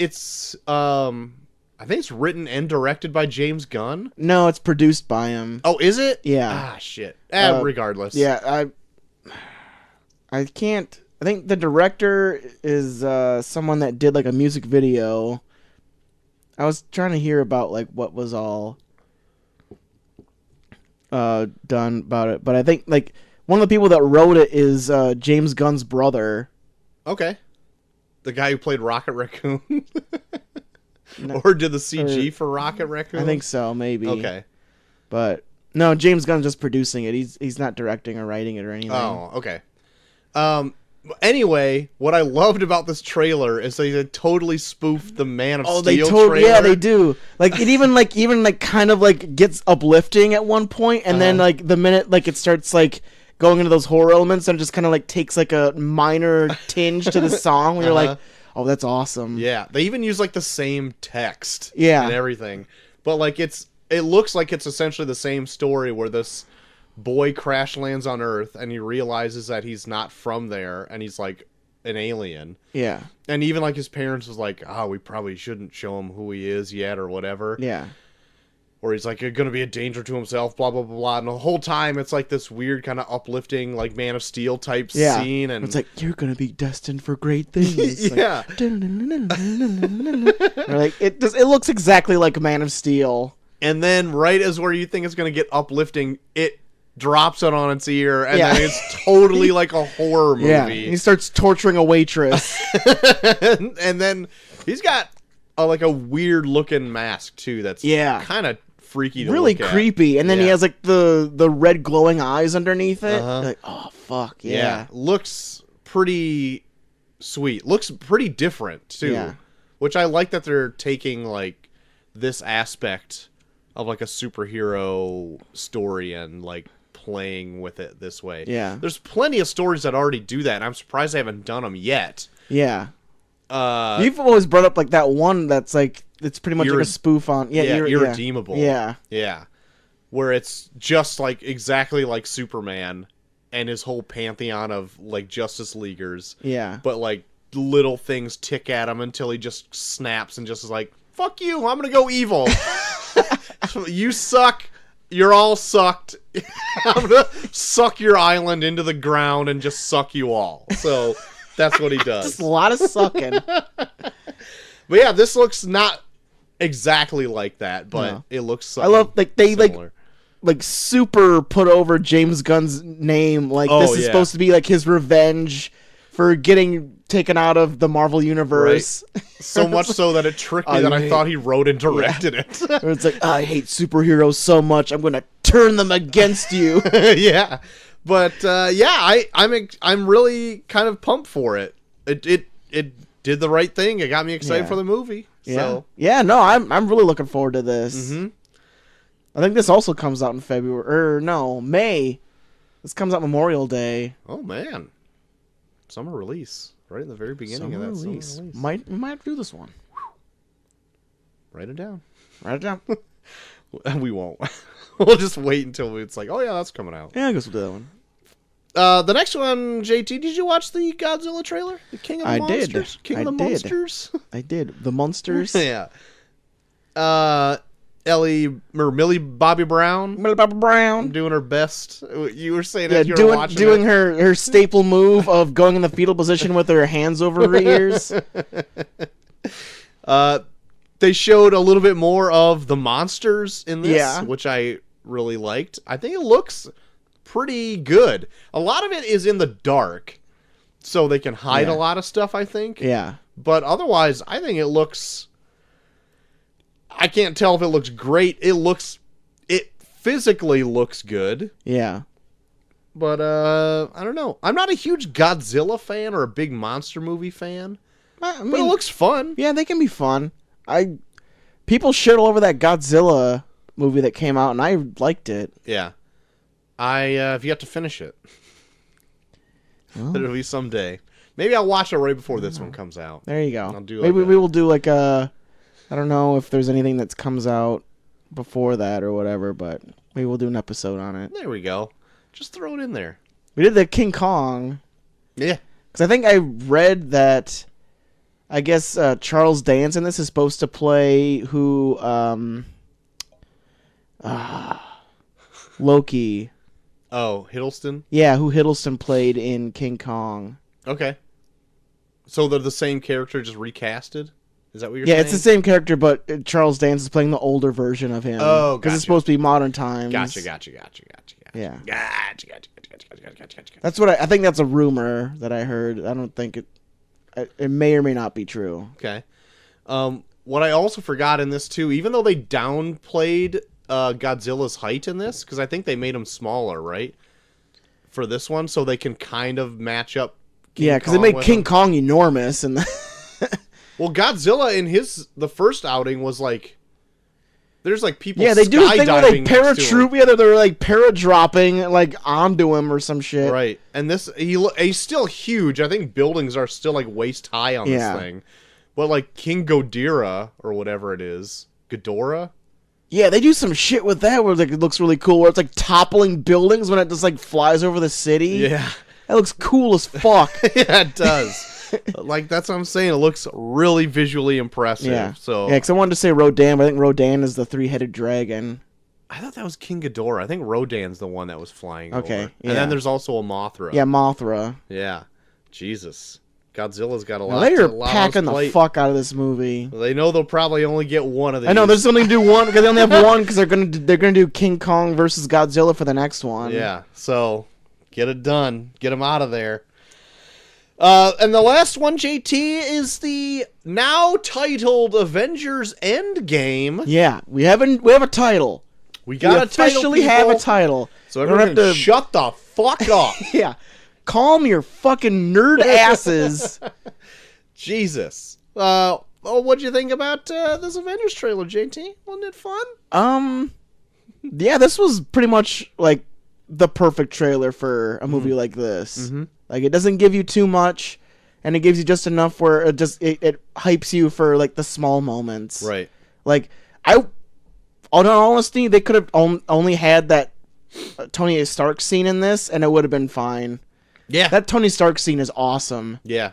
it's written and directed by James Gunn. No, it's produced by him. Oh, is it? Yeah. Ah, shit. Regardless. Yeah, I can't. I think the director is someone that did like a music video. I was trying to hear about like what was all done about it, but I think like one of the people that wrote it is James Gunn's brother. Okay. The guy who played Rocket Raccoon? Or did the CG for Rocket Raccoon? I think so, maybe. Okay. But no, James Gunn's just producing it. He's not directing or writing it or anything. Oh, okay. Anyway, what I loved about this trailer is they totally spoofed the Man of Steel trailer. Yeah, they do. Like it even kind of like gets uplifting at one point, and then like the minute like it starts like going into those horror elements, and it just kind of like takes like a minor tinge to the song. Where you're like, oh, that's awesome. Yeah, they even use like the same text. Yeah. And everything, but like it looks like it's essentially the same story where this boy crash lands on Earth and he realizes that he's not from there and he's like an alien. Yeah. And even like his parents was like, we probably shouldn't show him who he is yet or whatever. Yeah. Or he's like going to be a danger to himself, blah, blah, blah, blah. And the whole time it's like this weird kind of uplifting like Man of Steel type scene. And it's like, you're going to be destined for great things. Yeah. Like, it looks exactly like Man of Steel. And then right as where you think it's going to get uplifting, it drops it on its ear, and then it's totally like a horror movie. Yeah, he starts torturing a waitress. and then he's got like a weird looking mask too that's kind of freaky to really look at. creepy. And then he has like the red glowing eyes underneath it. Like, oh fuck, yeah. Looks pretty sweet. Looks pretty different too. Yeah. Which I like that they're taking like this aspect of like a superhero story and like playing with it this way. Yeah. There's plenty of stories that already do that, and I'm surprised they haven't done them yet. Yeah. You've always brought up like that one that's like it's pretty much like a spoof on Irredeemable. Yeah. Yeah. Where it's just like exactly like Superman and his whole pantheon of like Justice Leaguers. Yeah. But like little things tick at him until he just snaps and just is like, fuck you, I'm gonna go evil. You suck. You're all sucked. I'm gonna suck your island into the ground and just suck you all. So that's what he does. Just a lot of sucking. But yeah, this looks not exactly like that, but No. it looks I love like they similar. like super put over James Gunn's name. Like this is supposed to be like his revenge for getting taken out of the Marvel universe. Right. So much so that it tricked me that I thought he wrote and directed it. Where it's like, I hate superheroes so much, I'm gonna turn them against you. Yeah, but I'm really kind of pumped for it. It did the right thing. It got me excited for the movie. Yeah, So. yeah, no, I'm really looking forward to this. Mm-hmm. I think this also comes out in May. This comes out Memorial Day. Oh man, summer release right in the very beginning of that summer release. We might have to do this one. Write it down. Write it down. We won't. We'll just wait until it's like, oh yeah, that's coming out. Yeah, I guess we'll do that one. The next one, JT, did you watch the Godzilla trailer? The King of the Monsters? Did. King of the Monsters? I did. The Monsters. Yeah. Millie Bobby Brown doing her best. You were saying that you were watching doing her staple move of going in the fetal position with her hands over her ears. They showed a little bit more of the monsters in this, which I really liked. I think it looks pretty good. A lot of it is in the dark, so they can hide a lot of stuff, I think. Yeah. But otherwise, I think it looks... I can't tell if it looks great. It physically looks good. Yeah. But, I don't know. I'm not a huge Godzilla fan or a big monster movie fan. I mean, but it looks fun. Yeah, they can be fun. People shit all over that Godzilla movie that came out, and I liked it. Yeah. I have yet to finish it. Well, It'll be someday. Maybe I'll watch it right before this one comes out. there you go. I'll do Maybe like we will do like a... I don't know if there's anything that comes out before that or whatever, but maybe we'll do an episode on it. There we go. Just throw it in there. We did the King Kong. Yeah. Because I think I read that... I guess Charles Dance in this is supposed to play Loki. Oh, Hiddleston? Yeah, who Hiddleston played in King Kong. Okay. So they're the same character, just recasted? Is that what you're saying? Yeah, it's the same character, but Charles Dance is playing the older version of him. Oh, because gotcha. it's supposed to be modern times. Gotcha. Yeah. Gotcha. That's what I think. That's a rumor that I heard. I don't think it may or may not be true. Okay. What I also forgot in this, too, even though they downplayed Godzilla's height in this, because I think they made him smaller, right? For this one, so they can kind of match up King because they Kong made with King him. Kong enormous. And Well, Godzilla in the first outing was like... There's like people they do a thing where they skydiving next to him. paratroop. Yeah, they're like para-dropping like onto him or some shit. Right. And this, he's still huge. I think buildings are still like waist high on this thing. But like King Ghidorah, or whatever it is. Ghidorah? Yeah, they do some shit with that where like it looks really cool. Where it's like toppling buildings when it just like flies over the city. Yeah. That looks cool as fuck. Yeah, it does. Like, that's what I'm saying. It looks really visually impressive. Yeah. So Yeah, because I wanted to say Rodan, but I think Rodan is the three-headed dragon. I thought that was King Ghidorah. I think Rodan's the one that was flying Okay, over. yeah. And then there's also a Mothra. Yeah, Mothra. Yeah. Jesus. Godzilla's got a Now, lot. they are a lot on packing his the plate. fuck out of this movie. They know they'll probably only get one of these. I know they're just only gonna do one because they only have one because they're gonna do King Kong versus Godzilla for the next one. Yeah. So get it done. Get them out of there. And the last one, JT, is the now titled Avengers Endgame. Yeah, we have a title. We got We a title, officially have a people. title. So We don't everyone have to- shut the fuck up. Yeah. Calm your fucking nerd asses. Jesus. What'd you think about this Avengers trailer, JT? Wasn't it fun? Yeah, this was pretty much like the perfect trailer for a movie like this. Mm-hmm. Like, it doesn't give you too much, and it gives you just enough where it hypes you for like the small moments. Right. Like, in all honesty, they could have only had that Tony Stark scene in this, and it would have been fine. Yeah. That Tony Stark scene is awesome. Yeah.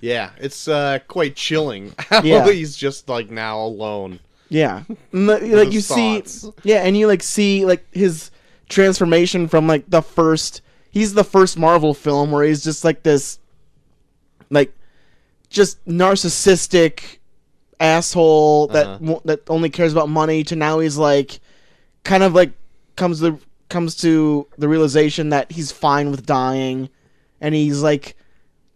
Yeah. It's quite chilling how Yeah. he's just like now alone. Yeah. Like you see, yeah, and you like see like his transformation from like he's the first Marvel film where he's just like this like just narcissistic asshole that only cares about money, to now he's like kind of like comes to the realization that he's fine with dying, and he's like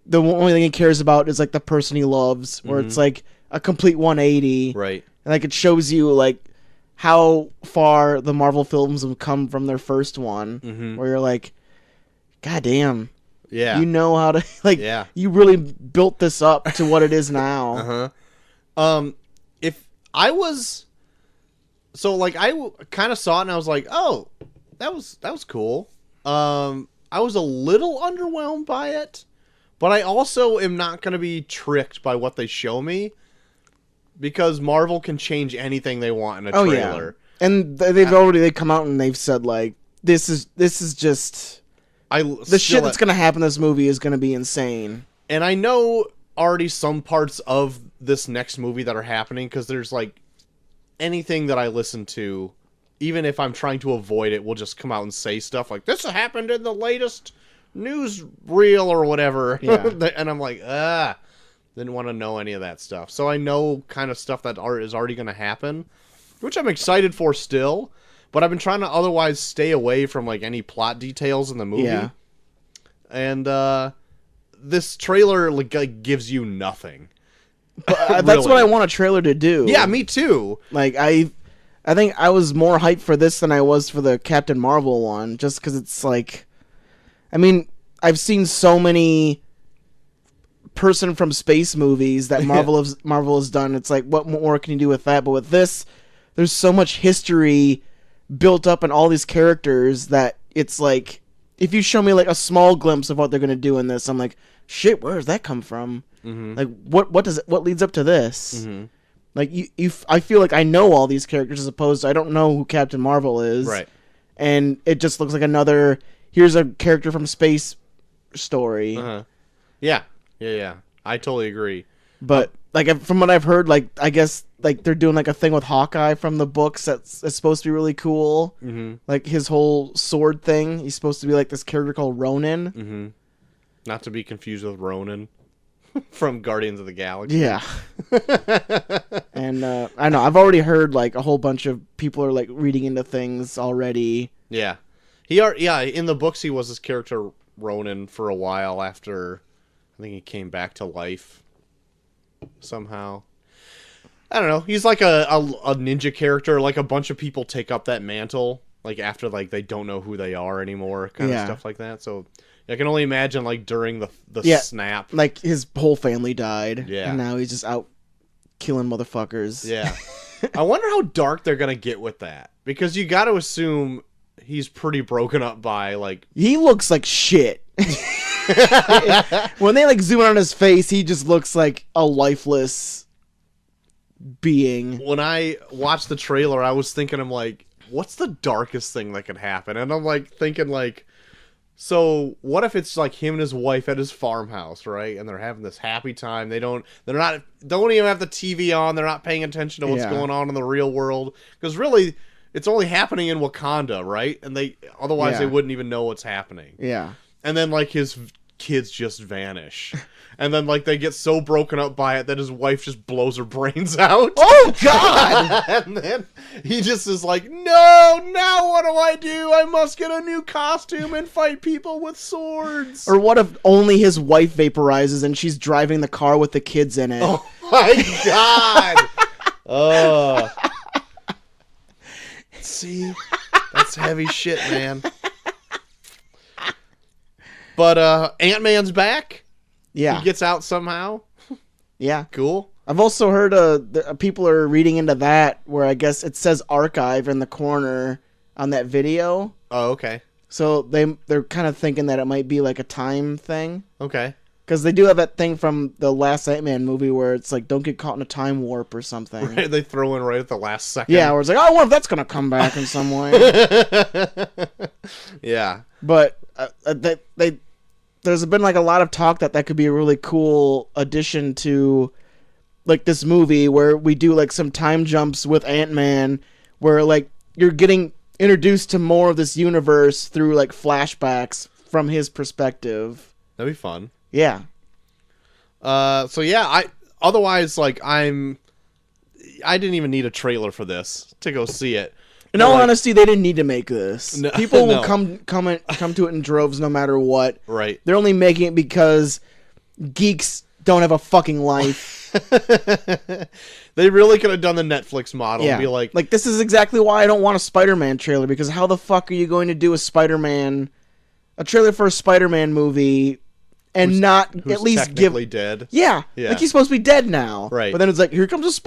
the only thing he cares about is like the person he loves, where it's like a complete 180. Right. And like it shows you like how far the Marvel films have come from their first one, where you're like, God damn. Yeah. You know how to like you really built this up to what it is now. If I was I kind of saw it and I was like, "Oh, that was cool." I was a little underwhelmed by it, but I also am not going to be tricked by what they show me, because Marvel can change anything they want in a trailer. Yeah. And they've come out and they've said like this is just the shit that's going to happen in this movie is going to be insane. And I know already some parts of this next movie that are happening, because there's like anything that I listen to, even if I'm trying to avoid it, will just come out and say stuff like, this happened in the latest news reel or whatever. Yeah. And I'm like, didn't want to know any of that stuff. So I know kind of stuff that is already going to happen, which I'm excited for still, but I've been trying to otherwise stay away from like any plot details in the movie. Yeah. And this trailer like gives you nothing. But that's what I want a trailer to do. Yeah, me too. Like I think I was more hyped for this than I was for the Captain Marvel one, just because it's like, I mean, I've seen so many person from space movies that Marvel has done. It's like, what more can you do with that? But with this, there's so much history built up in all these characters that it's like, if you show me like a small glimpse of what they're gonna do in this, I'm like, shit, where does that come from? Like, what leads up to this? Like, I feel like I know all these characters as opposed to I don't know who Captain Marvel is. Right. And it just looks like another, here's a character from space story. Yeah. I totally agree. But like from what I've heard, like I guess like they're doing like a thing with Hawkeye from the books that's supposed to be really cool. Like his whole sword thing. He's supposed to be like this character called Ronin. Not to be confused with Ronan from Guardians of the Galaxy. Yeah. And I know I've already heard like a whole bunch of people are like reading into things already. Yeah. In the books he was this character Ronan for a while after I think he came back to life somehow. I don't know. He's like a ninja character. Like a bunch of people take up that mantle like after like they don't know who they are anymore, kind of stuff like that. So I can only imagine like during the snap. Like his whole family died. Yeah. And now he's just out killing motherfuckers. Yeah. I wonder how dark they're gonna get with that, because you got to assume he's pretty broken up by like. He looks like shit. When they like zoom in on his face, he just looks like a lifeless being. When I watched the trailer, I was thinking, I'm like, what's the darkest thing that could happen? And I'm like thinking like, so what if it's like him and his wife at his farmhouse, right? And they're having this happy time. They don't even have the TV on. They're not paying attention to what's going on in the real world, because really it's only happening in Wakanda, right? And otherwise they wouldn't even know what's happening. Yeah. And then like his kids just vanish. And then like they get so broken up by it that his wife just blows her brains out. Oh God! And then he just is like, no, now what do? I must get a new costume and fight people with swords. Or what if only his wife vaporizes and she's driving the car with the kids in it? Oh my God! See, that's heavy shit, man. But Ant-Man's back. Yeah. He gets out somehow. Yeah. Cool. I've also heard people are reading into that where I guess it says archive in the corner on that video. Oh, okay. So they're kind of thinking that it might be like a time thing. Okay. Because they do have that thing from the last Ant-Man movie where it's like, don't get caught in a time warp or something. Right, they throw in right at the last second. Yeah, where it's like, oh, I wonder if that's going to come back in some way. Yeah. But there's been like a lot of talk that could be a really cool addition to like this movie where we do like some time jumps with Ant-Man where like you're getting introduced to more of this universe through like flashbacks from his perspective. That'd be fun. Yeah. So yeah, otherwise like I didn't even need a trailer for this to go see it. In all honesty, they didn't need to make this. No, People will no. come to it in droves no matter what. Right. They're only making it because geeks don't have a fucking life. They really could have done the Netflix model and be like this is exactly why I don't want a Spider-Man trailer, because how the fuck are you going to do a trailer for a Spider-Man movie and not who's at least technically dead. Yeah, Yeah. like he's supposed to be dead now. Right. But then it's like, here comes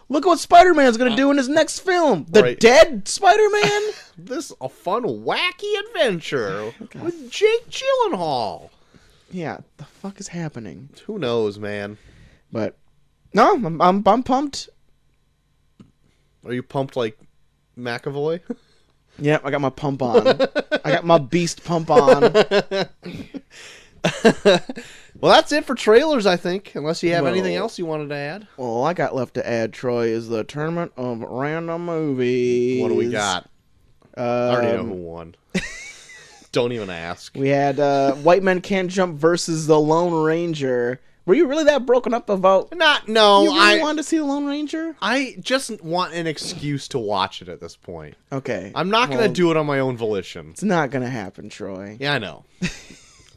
look what Spider-Man's going to do in his next film. The Right. dead Spider-Man? This a fun, wacky adventure with Jake Gyllenhaal. Yeah, the fuck is happening? Who knows, man? But no, I'm pumped. Are you pumped like McAvoy? Yep, I got my pump on. I got my beast pump on. Well, that's it for trailers, I think. Unless you have Well- anything else you wanted to add. All I got left to add, Troy, is the Tournament of Random Movies. What do we got? I already know who Um, won. Don't even ask. We had White Men Can't Jump versus the Lone Ranger. Were you really that broken up about... No, You really wanted to see the Lone Ranger? I just want an excuse to watch it at this point. Okay. I'm not going Well, to do it on my own volition. It's not going to happen, Troy. Yeah, I know.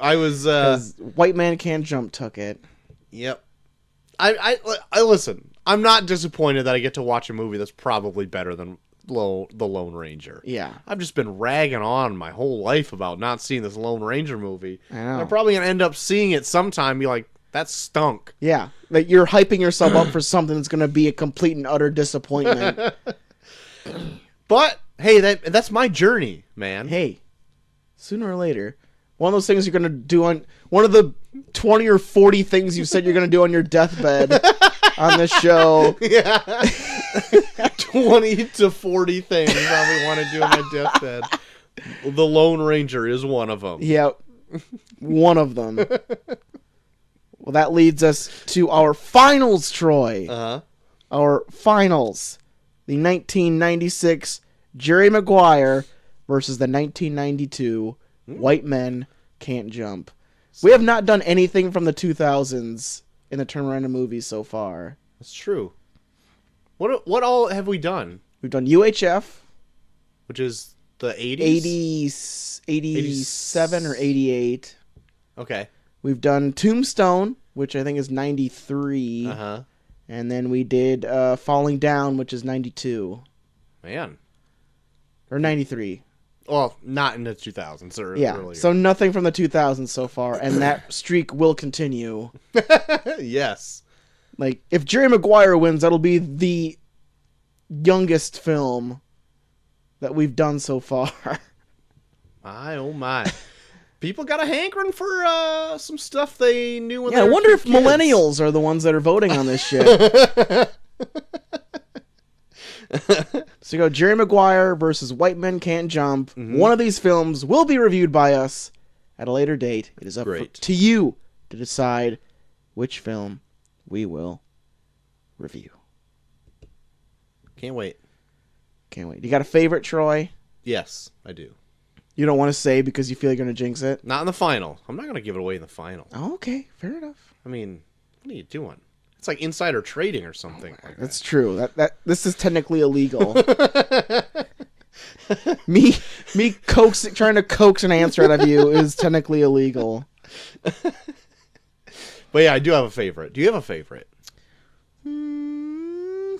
I was, 'Cause White Man Can't Jump took it. yep. I listen, I'm not disappointed that I get to watch a movie that's probably better than The Lone Ranger. Yeah. I've just been ragging on my whole life about not seeing this Lone Ranger movie. I know. I'm probably going to end up seeing it sometime and be like, that stunk. Yeah. Like, you're hyping yourself up for something that's going to be a complete and utter disappointment. But, hey, that's my journey, man. Hey, sooner or later, one of those things you're going to do on... One of the 20 or 40 things you said you're going to do on your deathbed on this show. Yeah. 20 to 40 things I probably want to do on my deathbed. The Lone Ranger is one of them. Yeah, one of them. Well, that leads us to our finals, Troy. Uh-huh. Our finals. The 1996 Jerry Maguire versus the 1992 White Men Can't Jump. We have not done anything from the 2000s in the Turnaround of movies so far. That's true. What all have we done? We've done UHF, Which is the 80s? 87 or 88. Okay. We've done Tombstone, which I think is 93. Uh-huh. And then we did Falling Down, which is 92. Man. Or 93. Well, not in the 2000s or Yeah, earlier. so nothing from the 2000s so far, and that streak will continue. Yes. Like, if Jerry Maguire wins, that'll be the youngest film that we've done so far. My, oh my. People got a hankering for some stuff they knew when Yeah, they I were wonder if kids. millennials are the ones that are voting on this shit. So you go Jerry Maguire versus White Men Can't Jump. Mm-hmm. One of these films will be reviewed by us at a later date. It is up Great. to you to decide which film we will review. Can't wait. Can't wait. You got a favorite, Troy? Yes, I do. You don't want to say because you feel you're going to jinx it? Not in the final. I'm not going to give it away in the final. Oh, okay. Fair enough. I mean, what are you doing? It's like insider trading or something. Like That's true. That this is technically illegal. me trying to coax an answer out of you is technically illegal. But yeah, I do have a favorite. Do you have a favorite? I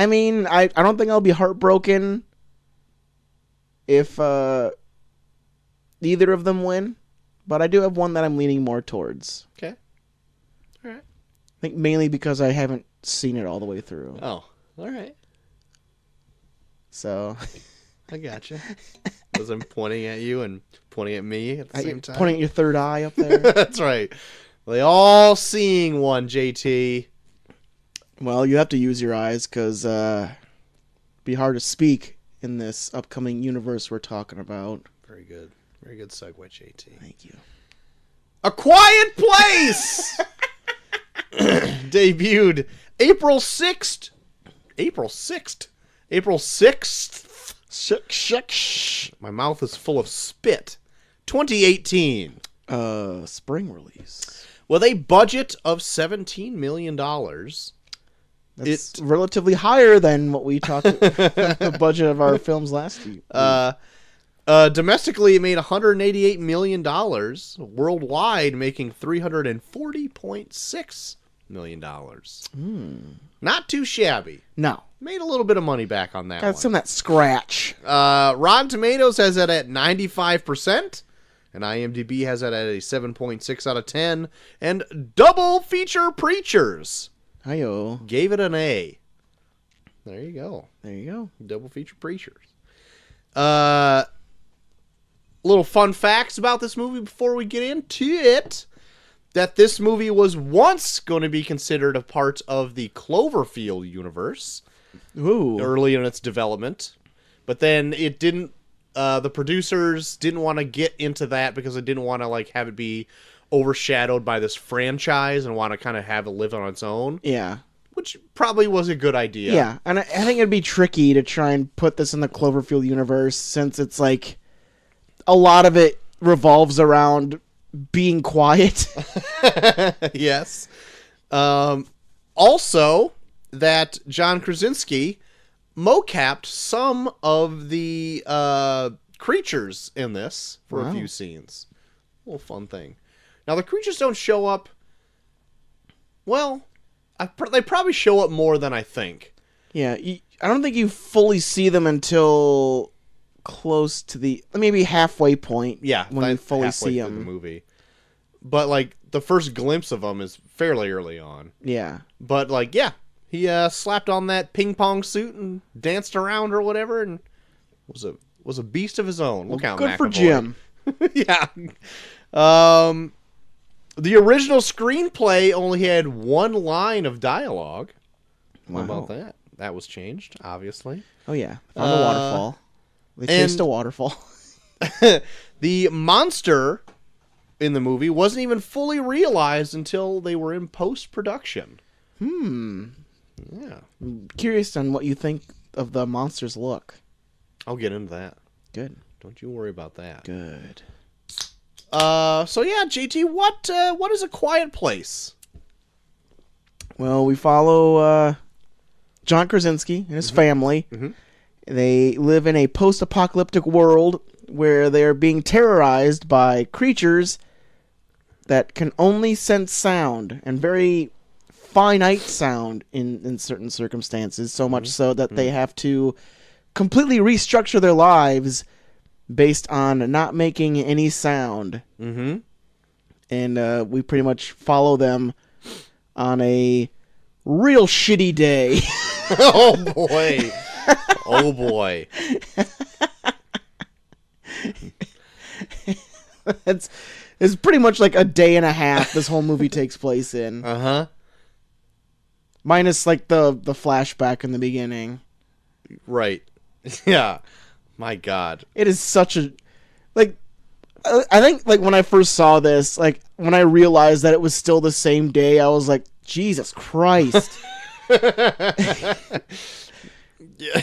mean, I don't think I'll be heartbroken if either of them win, but I do have one that I'm leaning more towards. Okay. All right. I think mainly because I haven't seen it all the way through. Oh, all right. So I gotcha. Because I'm pointing at you and pointing at me at the same time. Pointing at your third eye up there. That's right. They all seeing one, JT. Well, you have to use your eyes because be hard to speak in this upcoming universe we're talking about. Very good. Very good segue, JT. Thank you. A Quiet Place! Debuted April 6th. April 6th? April 6th? Shuck. My mouth is full of spit. 2018. Spring release. With a budget of $17 million. That's relatively higher than what we talked the budget of our films last year. Domestically, it made $188 million. Worldwide, making $340.6 million. Not too shabby. No. Made a little bit of money back on that Got one. some of that scratch. Rotten Tomatoes has it at 95%. And IMDb has it at a 7.6 out of 10. And Double Feature Preachers Hi-yo. gave it an A. There you go. There you go. Double Feature Preachers. Little fun facts about this movie before we get into it. That this movie was once going to be considered a part of the Cloverfield universe. Ooh. Early in its development. But then it didn't. The producers didn't want to get into that because they didn't want to like have it be overshadowed by this franchise and want to kind of have it live on its own. Yeah. Which probably was a good idea. Yeah, and I think it'd be tricky to try and put this in the Cloverfield universe since it's like a lot of it revolves around being quiet. Yes. Also, that John Krasinski mocapped some of the creatures in this for a few scenes. A little fun thing. Now, the creatures don't show up... Well, they probably show up more than I think. Yeah, I don't think you fully see them until close to the... maybe halfway point. Yeah, when you fully halfway see through them. the movie. But, like, the first glimpse of them is fairly early on. Yeah. But, like, yeah. He slapped on that ping pong suit and danced around or whatever, and was a beast of his own. Look out, Good McAvoy. for Jim. Yeah. The original screenplay only had one line of dialogue. What about that? That was changed, obviously. Oh yeah, on the waterfall. They chased a waterfall. The monster in the movie wasn't even fully realized until they were in post-production. Yeah. I'm curious on what you think of the monster's look. I'll get into that. Good. Don't you worry about that. Good. So yeah, JT, what is A Quiet Place? Well, we follow John Krasinski and his family. Mm-hmm. They live in a post-apocalyptic world where they're being terrorized by creatures that can only sense sound and very finite sound in certain circumstances, so much so that they have to completely restructure their lives based on not making any sound. Mm-hmm. And we pretty much follow them on a real shitty day. Oh boy. Oh boy. It's pretty much like a day and a half this whole movie takes place in. Uh-huh. Minus like the flashback in the beginning. Right. Yeah. My God. It is such a like I think like when I first saw this, like when I realized that it was still the same day, I was like, Jesus Christ.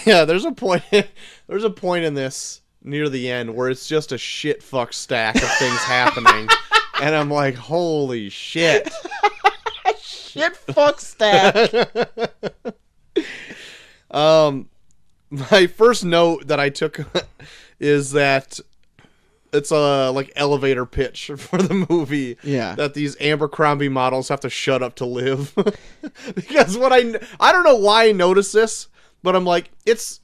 Yeah, there's a point in this near the end where it's just a shit fuck stack of things happening. And I'm like, holy shit. Shit fuck stack. My first note that I took is that it's a like elevator pitch for the movie. Yeah. That these Abercrombie models have to shut up to live. Because what I don't know why I noticed this, but I'm like, it's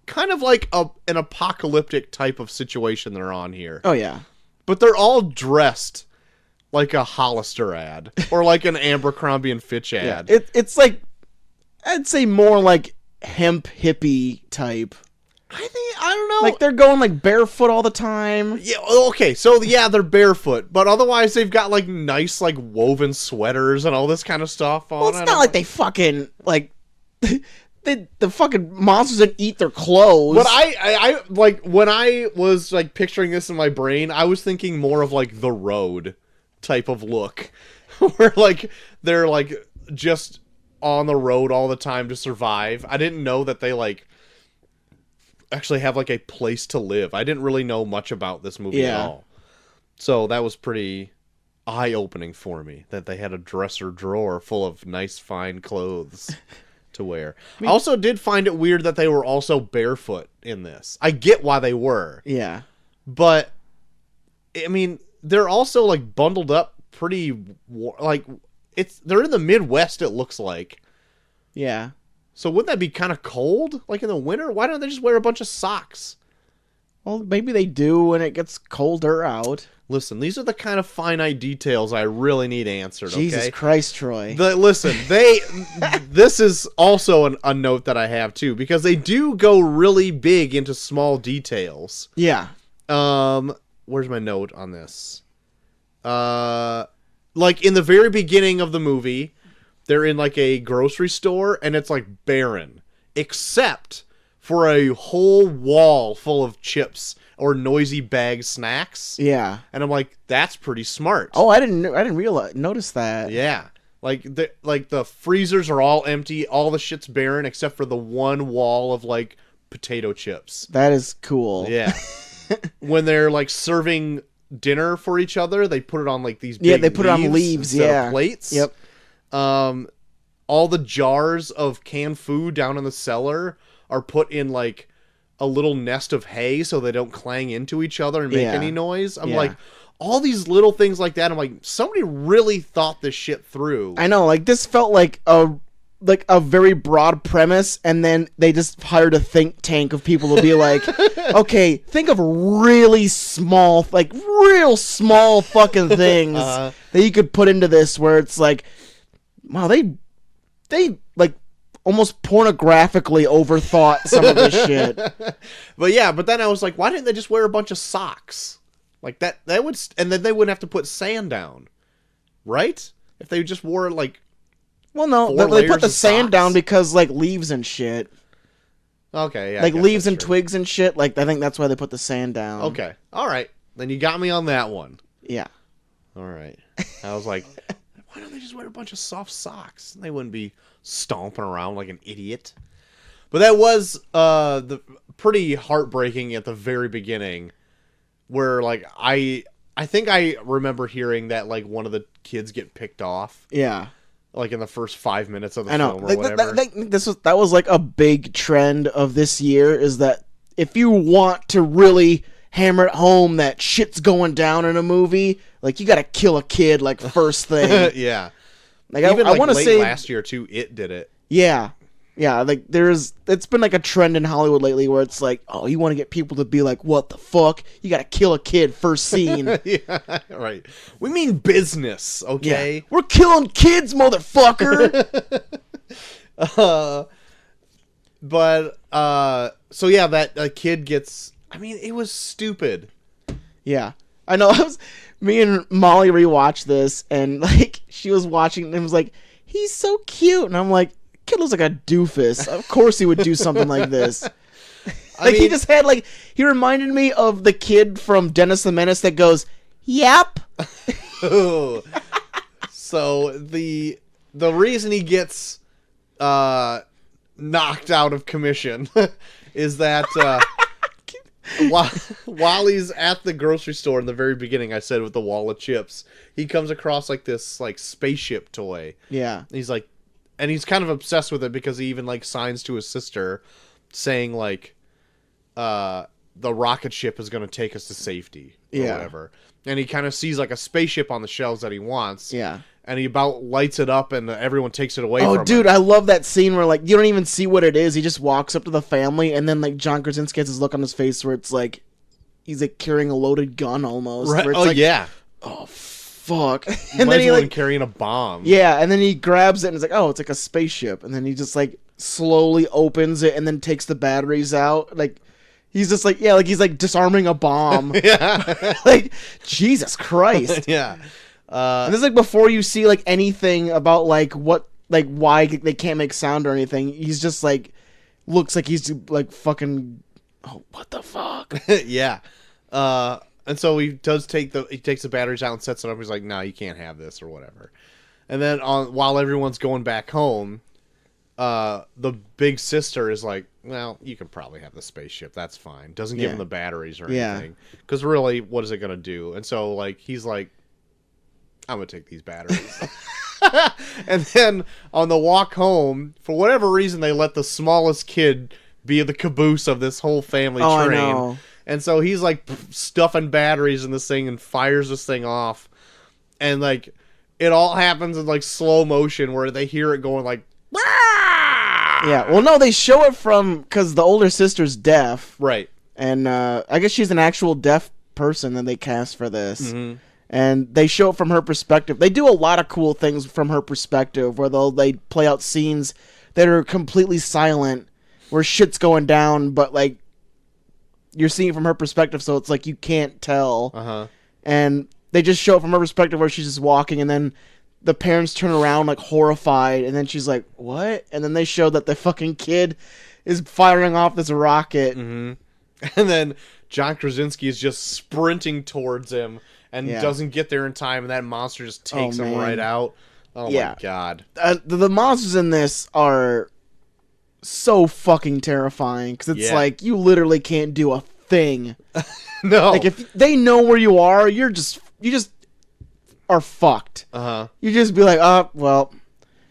kind of like an apocalyptic type of situation they're on here. Oh yeah. but they're all dressed like a Hollister ad or like an Abercrombie and Fitch ad. It's like, I'd say more like hemp hippie type. I don't know. Like they're going like barefoot all the time. Yeah, okay, so yeah, they're barefoot, but otherwise they've got like nice like woven sweaters and all this kind of stuff on. Well, it's not like they fucking like the fucking monsters that eat their clothes. But I like when I was like picturing this in my brain, I was thinking more of like The Road type of look, where like they're like just on the road all the time to survive. I didn't know that they like actually have like a place to live. I didn't really know much about this movie at all. So that was pretty eye-opening for me that they had a dresser drawer full of nice fine clothes to wear. I also did find it weird that they were also barefoot in this. I get why they were. Yeah. But I mean, they're also like bundled up pretty like they're in the Midwest, it looks like. Yeah. So wouldn't that be kind of cold, like in the winter? Why don't they just wear a bunch of socks? Well, maybe they do when it gets colder out. Listen, these are the kind of finite details I really need answered, Jesus okay? Christ, Troy. Listen, this is also a note that I have, too, because they do go really big into small details. Yeah. Where's my note on this? Like, in the very beginning of the movie, they're in, like, a grocery store, and it's, like, barren. Except for a whole wall full of chips or noisy bag snacks. Yeah. And I'm like, that's pretty smart. Oh, I didn't notice that. Yeah. Like the freezers are all empty, all the shit's barren except for the one wall of, like, potato chips. That is cool. Yeah. When they're, like, serving dinner for each other, they put it on, like, these big they put it on leaves, instead of plates. Yep. All the jars of canned food down in the cellar are put in like a little nest of hay so they don't clang into each other and make any noise. I'm like, all these little things like that. I'm like, somebody really thought this shit through. I know, like this felt like a very broad premise, and then they just hired a think tank of people to be like, okay, think of really small, like real small fucking things that you could put into this where it's like, wow, they like almost pornographically overthought some of this shit. But then I was like, why didn't they just wear a bunch of socks? Like that would, and then they wouldn't have to put sand down, right? If they just wore like, well, no, they put the sand down because like leaves and shit. Okay, yeah, like leaves and twigs and shit. Like I think that's why they put the sand down. Okay, all right, then you got me on that one. Yeah. All right, I was like, why don't they just wear a bunch of soft socks? They wouldn't be stomping around like an idiot. But that was the pretty heartbreaking at the very beginning, where like I think I remember hearing that like one of the kids get picked off. Yeah. Like in the first 5 minutes of the film or whatever. That was like a big trend of this year, is that if you want to really hammer it home that shit's going down in a movie, like you gotta kill a kid like first thing. Yeah. Like even I want to say last year too, It did it. Yeah. Yeah, like it's been like a trend in Hollywood lately where it's like, oh, you want to get people to be like, what the fuck? You gotta kill a kid first scene. Yeah, right. We mean business, okay? Yeah. We're killing kids, motherfucker. So yeah, that kid gets, I mean, it was stupid. Yeah. I know, me and Molly rewatched this, and like she was watching and was like, he's so cute, and I'm like, kid looks like a doofus. Of course he would do something like this. Like he just had like, he reminded me of the kid from Dennis the Menace that goes, yep. So the reason he gets knocked out of commission is that while he's at the grocery store in the very beginning, I said with the wall of chips, he comes across like this like spaceship toy. Yeah. He's like, and he's kind of obsessed with it because he even like signs to his sister saying like the rocket ship is going to take us to safety or whatever. And he kind of sees like a spaceship on the shelves that he wants. Yeah. And he about lights it up and everyone takes it away from him. Oh, dude, I love that scene where like you don't even see what it is. He just walks up to the family and then like John Krasinski has this look on his face where it's like, he's like carrying a loaded gun almost. Right. where it's Oh like, yeah. oh fuck. And then he carrying a bomb. Yeah, and then he grabs it and it's like, oh, it's like a spaceship, and then he just like slowly opens it and then takes the batteries out. Like he's just like, yeah, like he's like disarming a bomb. Yeah. Like Jesus Christ. Yeah. And this is like before you see like anything about like what like why they can't make sound or anything. He's just like looks like he's like fucking. Oh, what the fuck? Yeah. And so he takes the batteries out and sets it up. He's like, no, you can't have this or whatever. And then while everyone's going back home, the big sister is like, well, you can probably have the spaceship. That's fine. Doesn't give him the batteries or anything. Because really, what is it going to do? And so like he's like, I'm going to take these batteries. And then on the walk home, for whatever reason, they let the smallest kid be the caboose of this whole family train. I know. And so he's like stuffing batteries in this thing and fires this thing off. And like it all happens in like slow motion where they hear it going like, "Wah!" Yeah. Well, no, they show it from because the older sister's deaf. Right. And I guess she's an actual deaf person that they cast for this. Mm-hmm. And they show it from her perspective. They do a lot of cool things from her perspective where they play out scenes that are completely silent where shit's going down, but like you're seeing it from her perspective, so it's like you can't tell. Uh-huh. And they just show it from her perspective where she's just walking, and then the parents turn around like horrified, and then she's like, what? And then they show that the fucking kid is firing off this rocket. Mm-hmm. And then John Krasinski is just sprinting towards him and doesn't get there in time, and that monster just takes him right out. Oh my god. The monsters in this are so fucking terrifying, because it's like you literally can't do a thing. No. Like if they know where you are, you just are fucked. Uh-huh. You just be like, oh, well,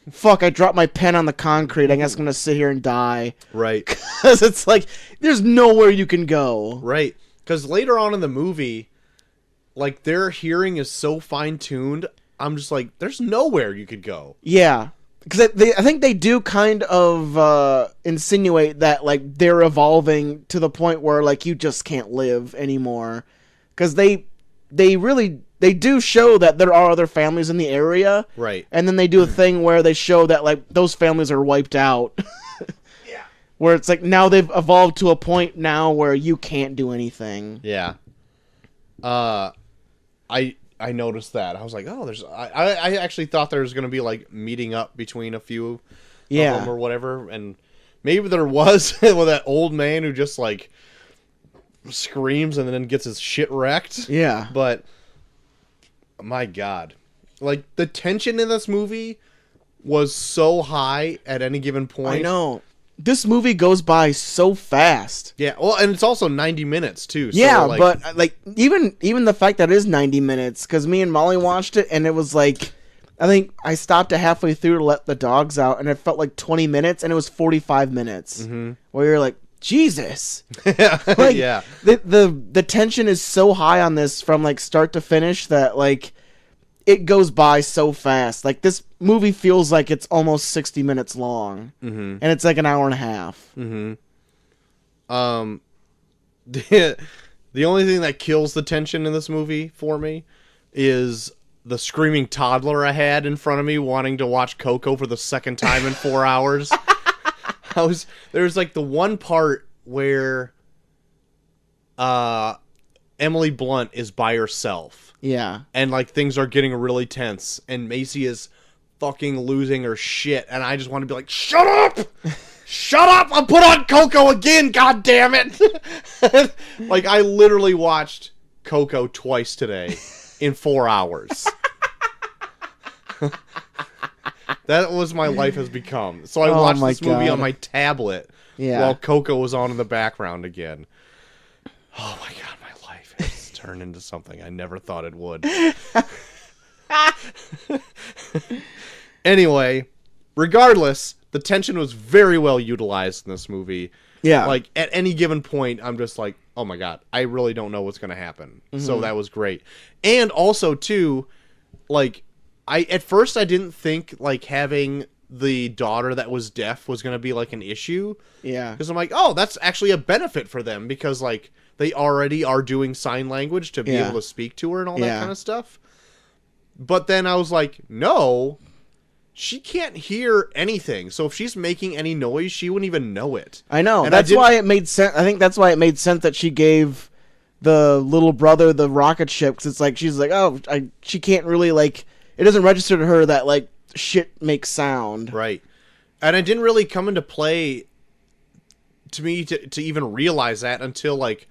fuck, I dropped my pen on the concrete. I guess I'm going to sit here and die. Right. Because it's like, there's nowhere you can go. Right. Because later on in the movie, like, their hearing is so fine-tuned, I'm just like, there's nowhere you could go. Yeah. Because I think they do kind of insinuate that, like, they're evolving to the point where, like, you just can't live anymore. Because they do show that there are other families in the area. Right. And then they do a thing where they show that, like, those families are wiped out. Yeah. Where it's like, now they've evolved to a point now where you can't do anything. Yeah. I noticed that. I was like, oh, I actually thought there was going to be, like, meeting up between a few of them or whatever. And maybe there was with that old man who just, like, screams and then gets his shit wrecked. Yeah. But, my God. Like, the tension in this movie was so high at any given point. I know. This movie goes by so fast. Yeah, well, and it's also 90 minutes, too. So yeah, like, but, like, even the fact that it is 90 minutes, because me and Molly watched it, and it was, like, I think I stopped it halfway through to let the dogs out, and it felt like 20 minutes, and it was 45 minutes. Mm-hmm. Where you're like, Jesus! Like, yeah. The tension is so high on this from, like, start to finish that, like, it goes by so fast. Like, this movie feels like it's almost 60 minutes long. Mm-hmm. And it's like an hour and a half. Mm-hmm. The only thing that kills the tension in this movie for me is the screaming toddler I had in front of me wanting to watch Coco for the second time in 4 hours. There's like the one part where Emily Blunt is by herself. Yeah. And, like, things are getting really tense. And Macy is fucking losing her shit. And I just want to be like, shut up! Shut up! I'll put on Coco again, god damn it! Like, I literally watched Coco twice today in 4 hours. That was my life has become. So I watched this movie on my tablet while Coco was on in the background again. Oh, my God. Turn into something I never thought it would. Anyway, regardless, the tension was very well utilized in this movie. Yeah. Like, at any given point, I'm just like, oh my God, I really don't know what's going to happen. Mm-hmm. So that was great. And also, too, like, at first I didn't think, like, having the daughter that was deaf was going to be like an issue. Yeah. Because I'm like, oh, that's actually a benefit for them because like they already are doing sign language to be able to speak to her and all that kind of stuff. But then I was like, no, she can't hear anything. So if she's making any noise, she wouldn't even know it. I know. And that's why it made sense. I think that's why it made sense that she gave the little brother the rocket ship, because it's like she's like, oh, she can't really like, it doesn't register to her that like shit makes sound. Right. And it didn't really come into play to me to even realize that until like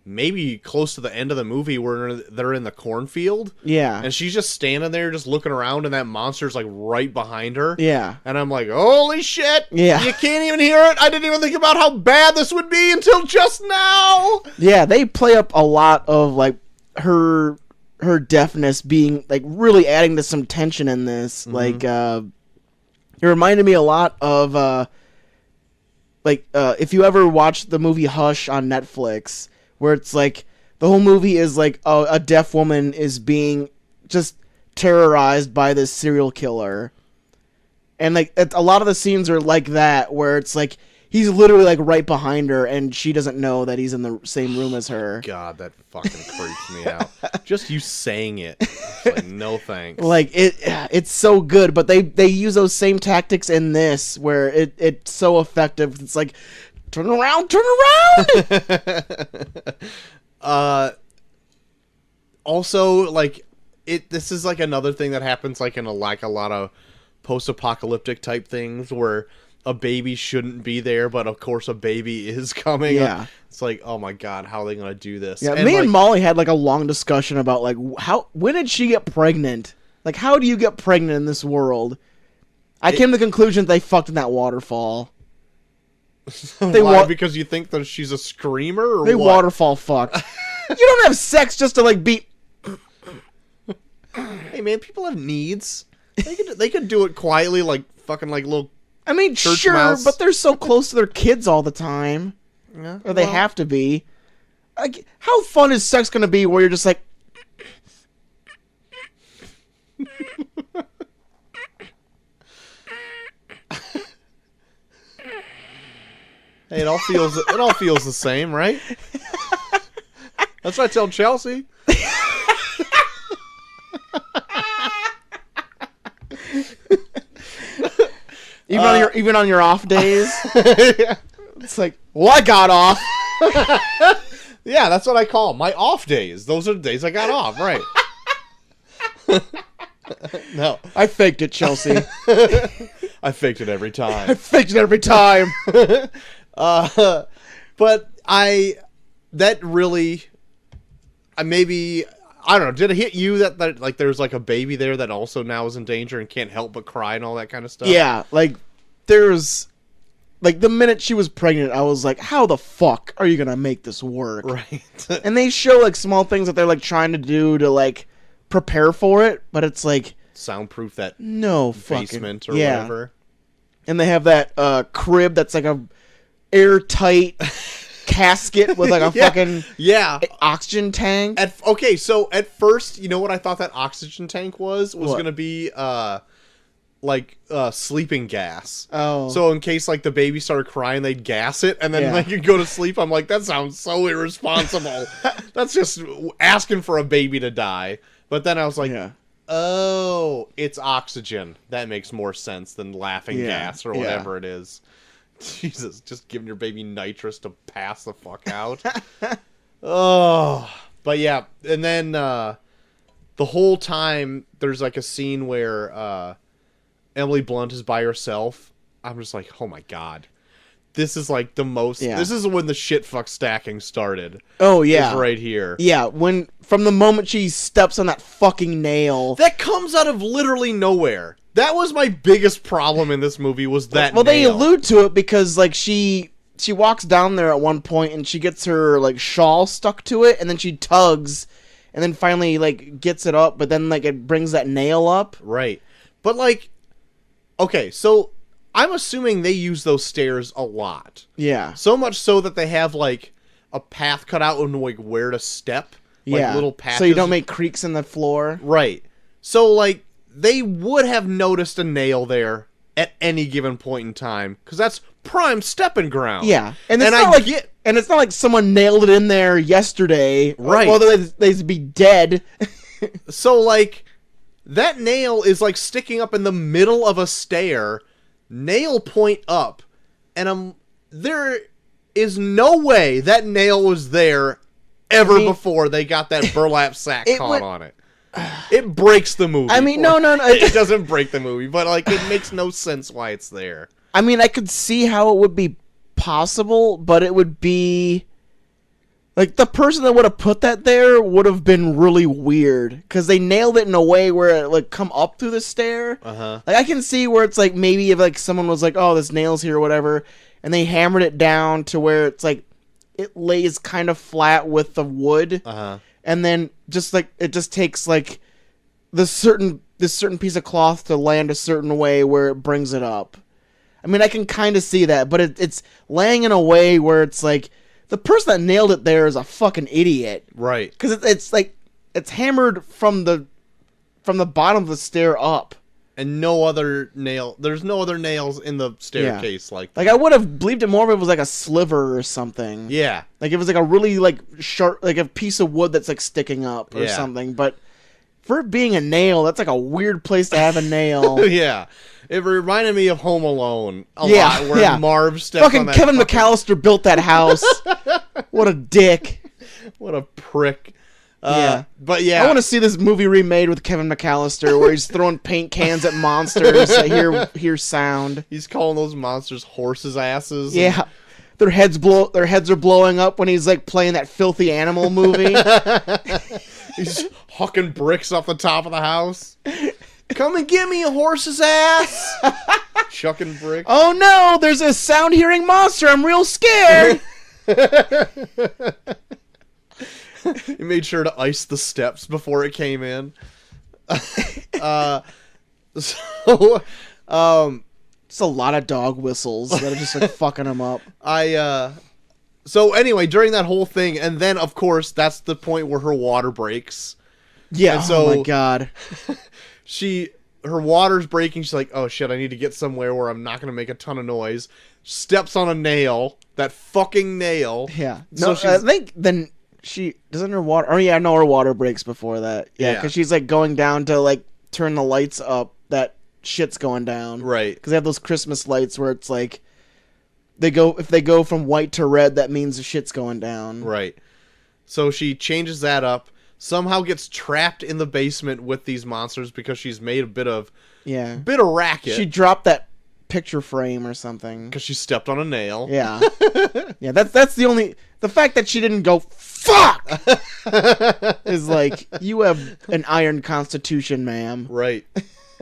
maybe close to the end of the movie where they're in the cornfield. Yeah. And she's just standing there just looking around and that monster's like right behind her. Yeah. And I'm like, holy shit. Yeah. You can't even hear it. I didn't even think about how bad this would be until just now. Yeah, they play up a lot of like her deafness being like really adding to some tension in this. Like it reminded me a lot of if you ever watched the movie Hush on Netflix, where it's like the whole movie is like a deaf woman is being just terrorized by this serial killer. And like a lot of the scenes are like that, where it's like he's literally like right behind her and she doesn't know that he's in the same room as her. God, that fucking creeps me out. Just you saying it. It's like, no thanks. Like it's so good, but they use those same tactics in this where it's so effective. It's like, turn around. Also, like this is like another thing that happens like in a lot of post-apocalyptic type things where a baby shouldn't be there, but of course a baby is coming. Yeah. It's like, oh my god, how are they going to do this? Yeah, and and Molly had like a long discussion about like when did she get pregnant? Like, how do you get pregnant in this world? I came to the conclusion that they fucked in that waterfall. Why? Because you think that she's a screamer, or they what? Waterfall fucked. You don't have sex just to like be. Hey man, people have needs. They could do it quietly, like fucking like little. I mean, church sure, mouse. but they're so close to their kids all the time, or they have to be. Like, how fun is sex going to be where you're just like. Hey, it all feels the same, right? That's what I tell Chelsea. Even on your off days, it's like, well, I got off. Yeah, that's what I call them. My off days. Those are the days I got off, right? No, I faked it, Chelsea. I faked it every time. I faked it every time. But that really, maybe, I don't know, did it hit you that like there's like a baby there that also now is in danger and can't help but cry and all that kind of stuff? Yeah, like there's like the minute she was pregnant, I was like, how the fuck are you gonna make this work? Right. And they show like small things that they're like trying to do to like prepare for it, but it's like soundproof that no basement fucking, or whatever. And they have that crib that's like a airtight casket with like a fucking oxygen tank. So at first, you know what I thought that oxygen tank was what? Gonna be sleeping gas. Oh. So in case like the baby started crying, they'd gas it and then like you go to sleep. I'm like, that sounds so irresponsible. That's just asking for a baby to die. But then I was like, oh, it's oxygen. That makes more sense than laughing gas or whatever it is. Jesus, just giving your baby nitrous to pass the fuck out. Oh, but yeah. And then the whole time there's like a scene where Emily Blunt is by herself. I'm just like, oh my god. This is like the most... Yeah. This is when the shit fuck stacking started. Oh, yeah. Is right here. Yeah, from the moment she steps on that fucking nail. That comes out of literally nowhere. That was my biggest problem in this movie, was that Well, nail. they allude to it because, like, she walks down there at one point and she gets her, like, shawl stuck to it, and then she tugs, and then finally, like, gets it up, but then, like, it brings that nail up. Right. But, like... Okay, so... I'm assuming they use those stairs a lot. Yeah. So much so that they have, like, a path cut out and, like, where to step. Like, little patches. So you don't make creaks in the floor. Right. So, like, they would have noticed a nail there at any given point in time, because that's prime stepping ground. Yeah, and it's And not I like get- and it's not like someone nailed it in there yesterday. Right. Well, they'd be dead. So, like, that nail is, like, sticking up in the middle of a stair, nail point up, and there is no way that nail was there ever before they got that burlap sack caught on it. It breaks the movie. I mean, no. It doesn't break the movie, but, like, it makes no sense why it's there. I mean, I could see how it would be possible, but it would be like the person that would have put that there would have been really weird because they nailed it in a way where it like come up through the stair. Like I can see where it's like maybe if like someone was like, oh, this nail's here or whatever, and they hammered it down to where it's like it lays kind of flat with the wood, and then just like it just takes like this certain piece of cloth to land a certain way where it brings it up. I mean, I can kind of see that, but it's laying in a way where it's like the person that nailed it there is a fucking idiot, Right. because it's like it's hammered from the bottom of the stair up. And there's no other nails in the staircase like that. Like I would have believed it more if it was like a sliver or something. Yeah. Like it was like a really like sharp, like a piece of wood that's like sticking up or something. But for it being a nail, that's like a weird place to have a nail. Yeah. It reminded me of Home Alone a lot, where Marv steps fucking on that Kevin McAllister built that house. What a dick. What a prick. Yeah. But yeah. I want to see this movie remade with Kevin McAllister where he's throwing paint cans at monsters that hear sound. He's calling those monsters horses' asses. Yeah. Their heads are blowing up when he's like playing that filthy animal movie. He's hucking bricks off the top of the house. Come and get me a horse's ass. Chucking bricks. Oh no, there's a sound hearing monster. I'm real scared. He made sure to ice the steps before it came in. It's a lot of dog whistles that are just like fucking him up. So anyway, during that whole thing, and then of course that's the point where her water breaks. Yeah. And so, oh my god. Her water's breaking. She's like, oh shit, I need to get somewhere where I'm not gonna make a ton of noise. Steps on a nail. That fucking nail. Yeah. So No, I think then she doesn't her water. Oh yeah, no, her water breaks before that. Yeah, because she's like going down to like turn the lights up. That shit's going down. Right. Because they have those Christmas lights where it's like if they go from white to red, that means the shit's going down. Right. So she changes that up. Somehow gets trapped in the basement with these monsters because she's made a bit of racket. She dropped that picture frame or something because she stepped on a nail. Yeah. Yeah, that's the fact that she didn't go fuck is like, you have an iron constitution, ma'am. Right.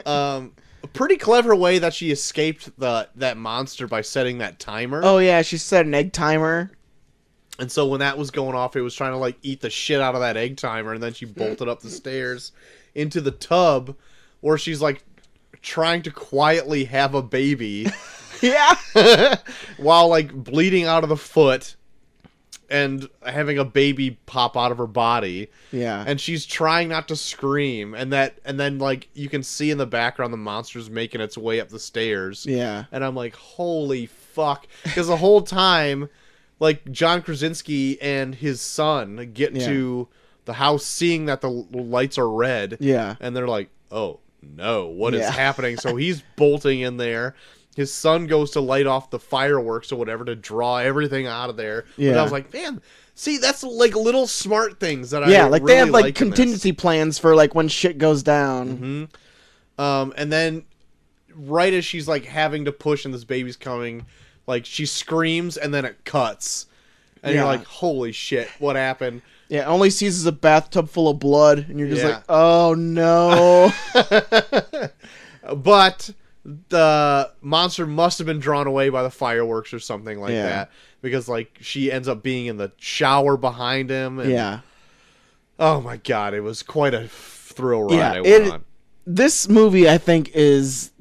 A pretty clever way that she escaped that monster by setting that timer. Oh yeah, she set an egg timer. And so when that was going off, it was trying to like eat the shit out of that egg timer, and then she bolted up the stairs into the tub where she's like trying to quietly have a baby. Yeah. While like bleeding out of the foot and having a baby pop out of her body. Yeah. And she's trying not to scream, and then like you can see in the background the monster's making its way up the stairs. Yeah. And I'm like, holy fuck. Because the whole time, like, John Krasinski and his son get to the house seeing that the lights are red. Yeah. And they're like, oh, no, what is happening? So he's bolting in there. His son goes to light off the fireworks or whatever to draw everything out of there. Yeah. But I was like, man, see, that's like little smart things that I like really they have like in contingency plans for like when shit goes down. Mm-hmm. And then right as she's like having to push and this baby's coming, like she screams and then it cuts. And you're like, holy shit, what happened? Yeah, only sees is a bathtub full of blood, and you're just like, oh no. But the monster must have been drawn away by the fireworks or something like that, because like she ends up being in the shower behind him. And, oh my god, it was quite a thrill ride. This movie, I think, is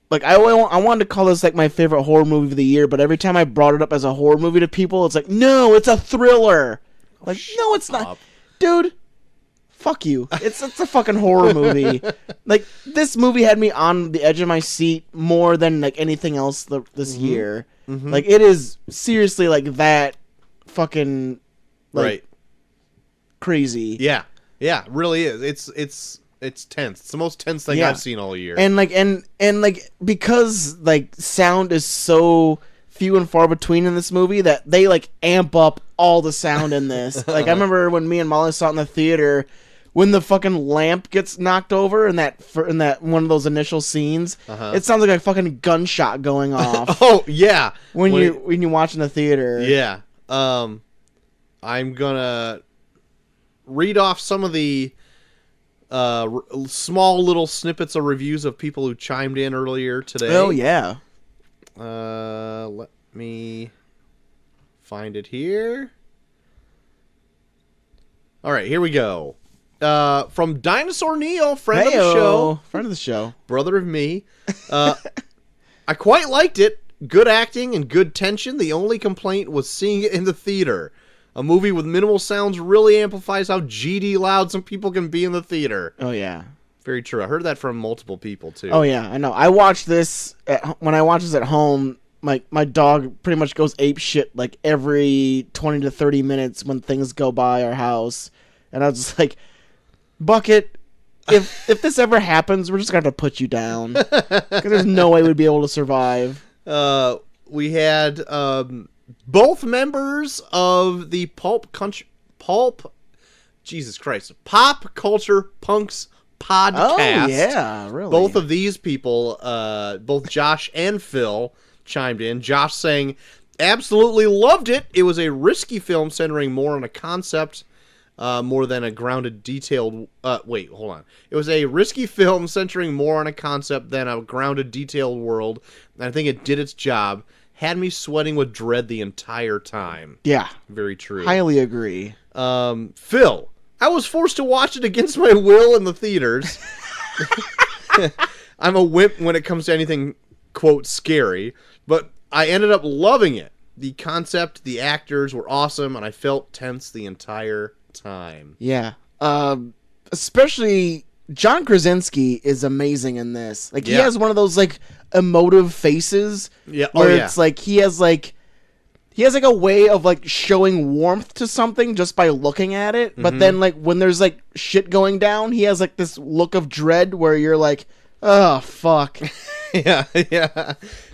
like I wanted to call this like my favorite horror movie of the year, but every time I brought it up as a horror movie to people, it's like, no, it's a thriller. Like, no, it's not, dude. Fuck you. It's a fucking horror movie. Like, this movie had me on the edge of my seat more than, like, anything else this year. Mm-hmm. Like, it is seriously, like, that fucking, like, right. crazy. Yeah. Yeah, it really is. It's tense. It's the most tense thing I've seen all year. And, like, and like, because, like, sound is so few and far between in this movie that they, like, amp up all the sound in this. Like, I remember when me and Molly saw it in the theater, when the fucking lamp gets knocked over in that one of those initial scenes, it sounds like a fucking gunshot going off. Oh yeah, when you watch in the theater. Yeah. I'm gonna read off some of the small little snippets of reviews of people who chimed in earlier today. Oh yeah. Let me find it here. All right, here we go. From Dinosaur Neil, friend of the show, brother of me. I quite liked it. Good acting and good tension. The only complaint was seeing it in the theater. A movie with minimal sounds really amplifies how GD loud some people can be in the theater. Oh yeah, very true. I heard that from multiple people too. Oh yeah, I know. I watched this when I watch this at home. My dog pretty much goes ape shit like every 20 to 30 minutes when things go by our house, and I was just like, Bucket, if this ever happens, we're just gonna have to put you down because there's no way we'd be able to survive. We had both members of the Pop Culture Punks podcast. Oh yeah, really. Both of these people, both Josh and Phil, chimed in. Josh saying, absolutely loved it. It was a risky film centering more on a concept more than a grounded, detailed... wait, hold on. It was a risky film centering more on a concept than a grounded, detailed world, and I think it did its job. Had me sweating with dread the entire time. Yeah. Very true. Highly agree. Phil, I was forced to watch it against my will in the theaters. I'm a wimp when it comes to anything, quote, scary, but I ended up loving it. The concept, the actors were awesome, and I felt tense the entire time. Yeah. Especially John Krasinski is amazing in this. Like, he has one of those, like, emotive faces. Yeah. Where it's like he has like a way of like showing warmth to something just by looking at it. But then like when there's like shit going down, he has like this look of dread where you're like, oh fuck. Yeah.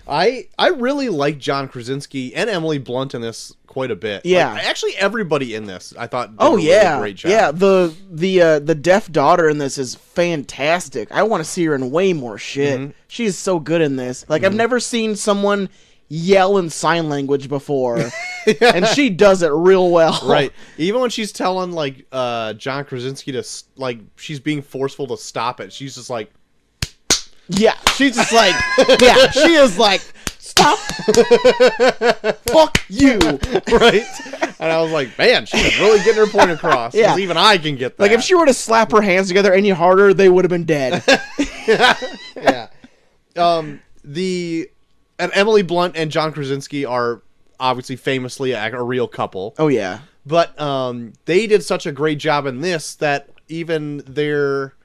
I really like John Krasinski and Emily Blunt in this quite a bit. Yeah. Like, actually everybody in this I thought did a really great job. Yeah, the deaf daughter in this is fantastic. I want to see her in way more shit. She is so good in this. Like I've never seen someone yell in sign language before. And she does it real well. Right. Even when she's telling like John Krasinski to like she's being forceful to stop it, she's just like yeah, she's just like, yeah, she is like, stop, fuck you, right? And I was like, man, she's really getting her point across. Yeah, even I can get that. Like if she were to slap her hands together any harder, they would have been dead. Yeah. And Emily Blunt and John Krasinski are obviously famously a real couple. Oh yeah, but they did such a great job in this that even their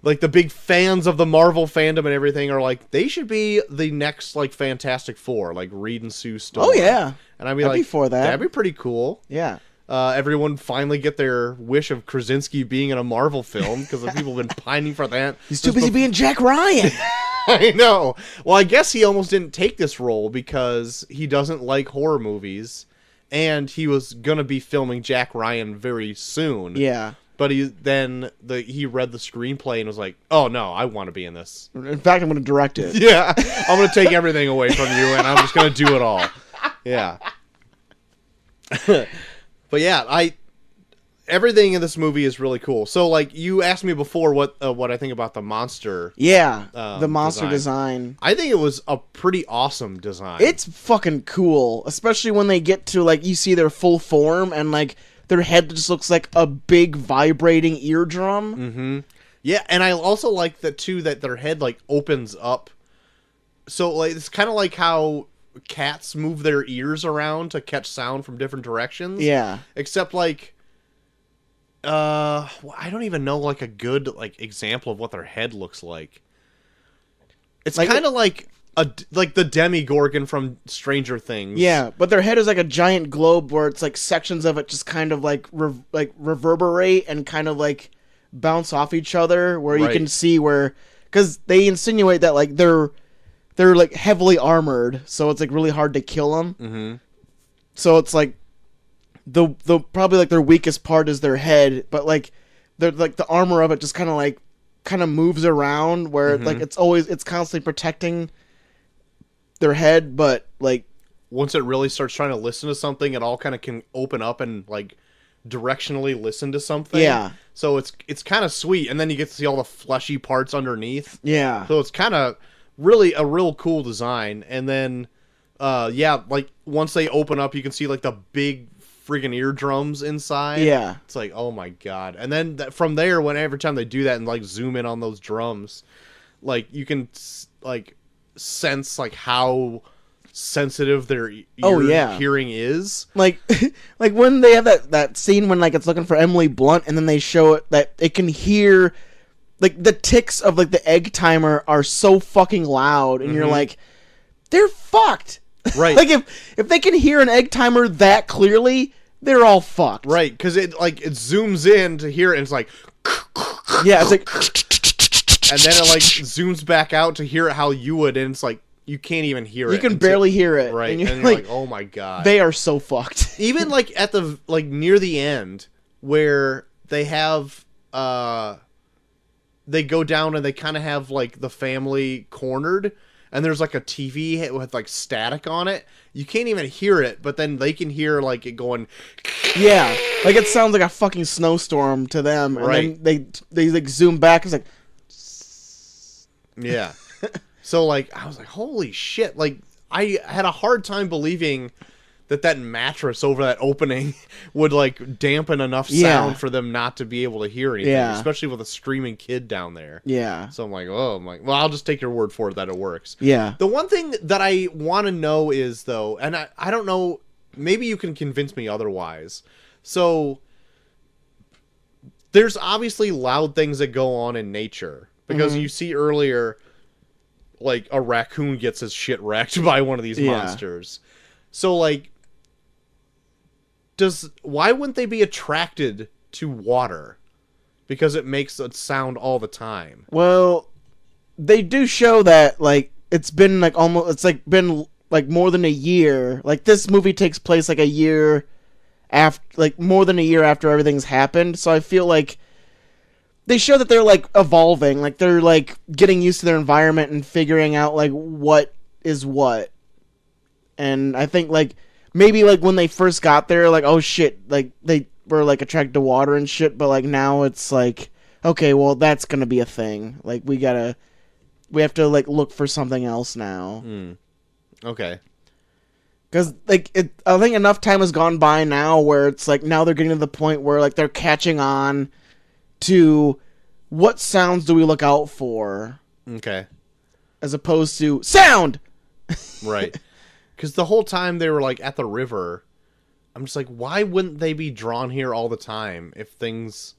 like the big fans of the Marvel fandom and everything are like, they should be the next like Fantastic Four, like Reed and Sue Storm. Oh yeah, and I'd be for that. That'd be pretty cool. Yeah. Everyone finally get their wish of Krasinski being in a Marvel film because the people have been pining for that. He's too busy being Jack Ryan. I know. Well, I guess he almost didn't take this role because he doesn't like horror movies, and he was gonna be filming Jack Ryan very soon. Yeah. But he read the screenplay and was like, "Oh no, I want to be in this. In fact, I'm going to direct it. Yeah, I'm going to take everything away from you, and I'm just going to do it all." Yeah. But yeah, everything in this movie is really cool. So, like, you asked me before what I think about the monster. Yeah, the monster design. I think it was a pretty awesome design. It's fucking cool, especially when they get to like you see their full form and like. Their head just looks like a big vibrating eardrum. Mm-hmm. Yeah, and I also like that too that their head like opens up. So like it's kind of like how cats move their ears around to catch sound from different directions. Yeah. Except like I don't even know like a good like example of what their head looks like. It's Like- kind of like like the Demogorgon from Stranger Things. Yeah, but their head is like a giant globe where it's like sections of it just kind of like reverberate and kind of like bounce off each other, where you Right. can see where, because they insinuate that like they're like heavily armored, so it's like really hard to kill them. Mm-hmm. So it's like the probably like their weakest part is their head, but like they're like the armor of it just kind of moves around where like it's constantly protecting their head, but like Once it really starts trying to listen to something, it all kind of can open up and like directionally listen to something. Yeah. So it's kind of sweet, and then you get to see all the fleshy parts underneath. yeah. So it's kind of really a real cool design. And then, like once they open up, you can see like the big friggin' eardrums inside. Yeah. It's like, oh my god. And then from there, every time they do that and like zoom in on those drums, like you can like sense like how sensitive their hearing is. Like like when they have that scene when like it's looking for Emily Blunt, and then they show it that it can hear like the ticks of like the egg timer are so fucking loud, and you're like, they're fucked. Right. Like if they can hear an egg timer that clearly, they're all fucked. Right, because it zooms in to hear it, and it's like, Yeah, it's like and then it like zooms back out to hear it how you would, and it's like you can't even hear it. you can until- barely hear it. Right, And you're, like, oh my god. they are so fucked. Even like at the like near the end where they have they go down and they kind of have like the family cornered, and there's like a TV with like static on it. You can't even hear it, but then they can hear like it going. Yeah, like it sounds like a fucking snowstorm to them, and Right. then they like zoom back. It's like, Yeah. So like I was like, holy shit! Like I had a hard time believing that mattress over that opening would like dampen enough sound Yeah. for them not to be able to hear anything, Yeah. especially with a screaming kid down there. yeah, So I'm like, well, I'll just take your word for it that it works. yeah. The one thing that I want to know is, though, and I don't know, maybe you can convince me otherwise. So there's obviously loud things that go on in nature, because you see earlier, like, a raccoon gets his shit wrecked by one of these Yeah. monsters. So, like, why wouldn't they be attracted to water? Because it makes it sound all the time. Well, they do show that like it's been like almost it's like been like more than a year. Like this movie takes place like a year after, like more than a year after everything's happened. So I feel like they show that they're like evolving, like they're like getting used to their environment and figuring out like what is what. And I think like maybe like when they first got there, like oh shit, like they were like attracted to water and shit, but like now it's like okay, well that's gonna be a thing. Like we have to like look for something else now. Okay. Because like I think enough time has gone by now where it's like now they're getting to the point where like they're catching on to what sounds do we look out for Okay. as opposed to sound. Right. Because the whole time they were like at the river, I'm just like, why wouldn't they be drawn here all the time if things...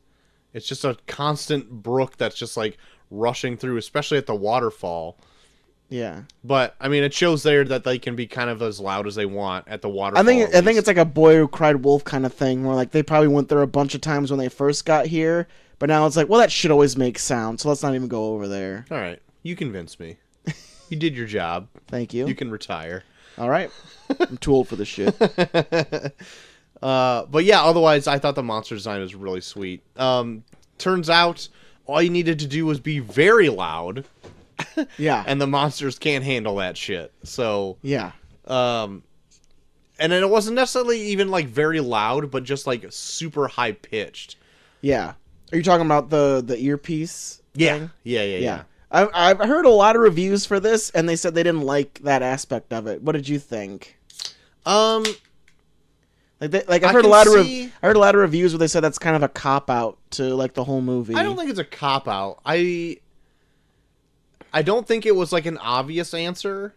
It's just a constant brook that's just like rushing through, especially at the waterfall. Yeah, But I mean, it shows there that they can be kind of as loud as they want at the waterfall. I think at least. it's like a boy who cried wolf kind of thing where like they probably went there a bunch of times when they first got here, but now it's like well that shit always makes sound, so let's not even go over there. All right, you convinced me. You did your job. Thank you. You can retire. All right, I'm too old for this shit. But yeah, otherwise, I thought the monster design was really sweet. Turns out, all you needed to do was be very loud, Yeah, and the monsters can't handle that shit. So, yeah. and then it wasn't necessarily even like very loud, but just like super high pitched. Yeah. Are you talking about the earpiece? thing? Yeah. I've heard a lot of reviews for this, and they said they didn't like that aspect of it. What did you think? I I heard can a lot of see- I heard a lot of reviews where they said that's kind of a cop out to like the whole movie. don't think it's a cop out. I don't think it was like an obvious answer,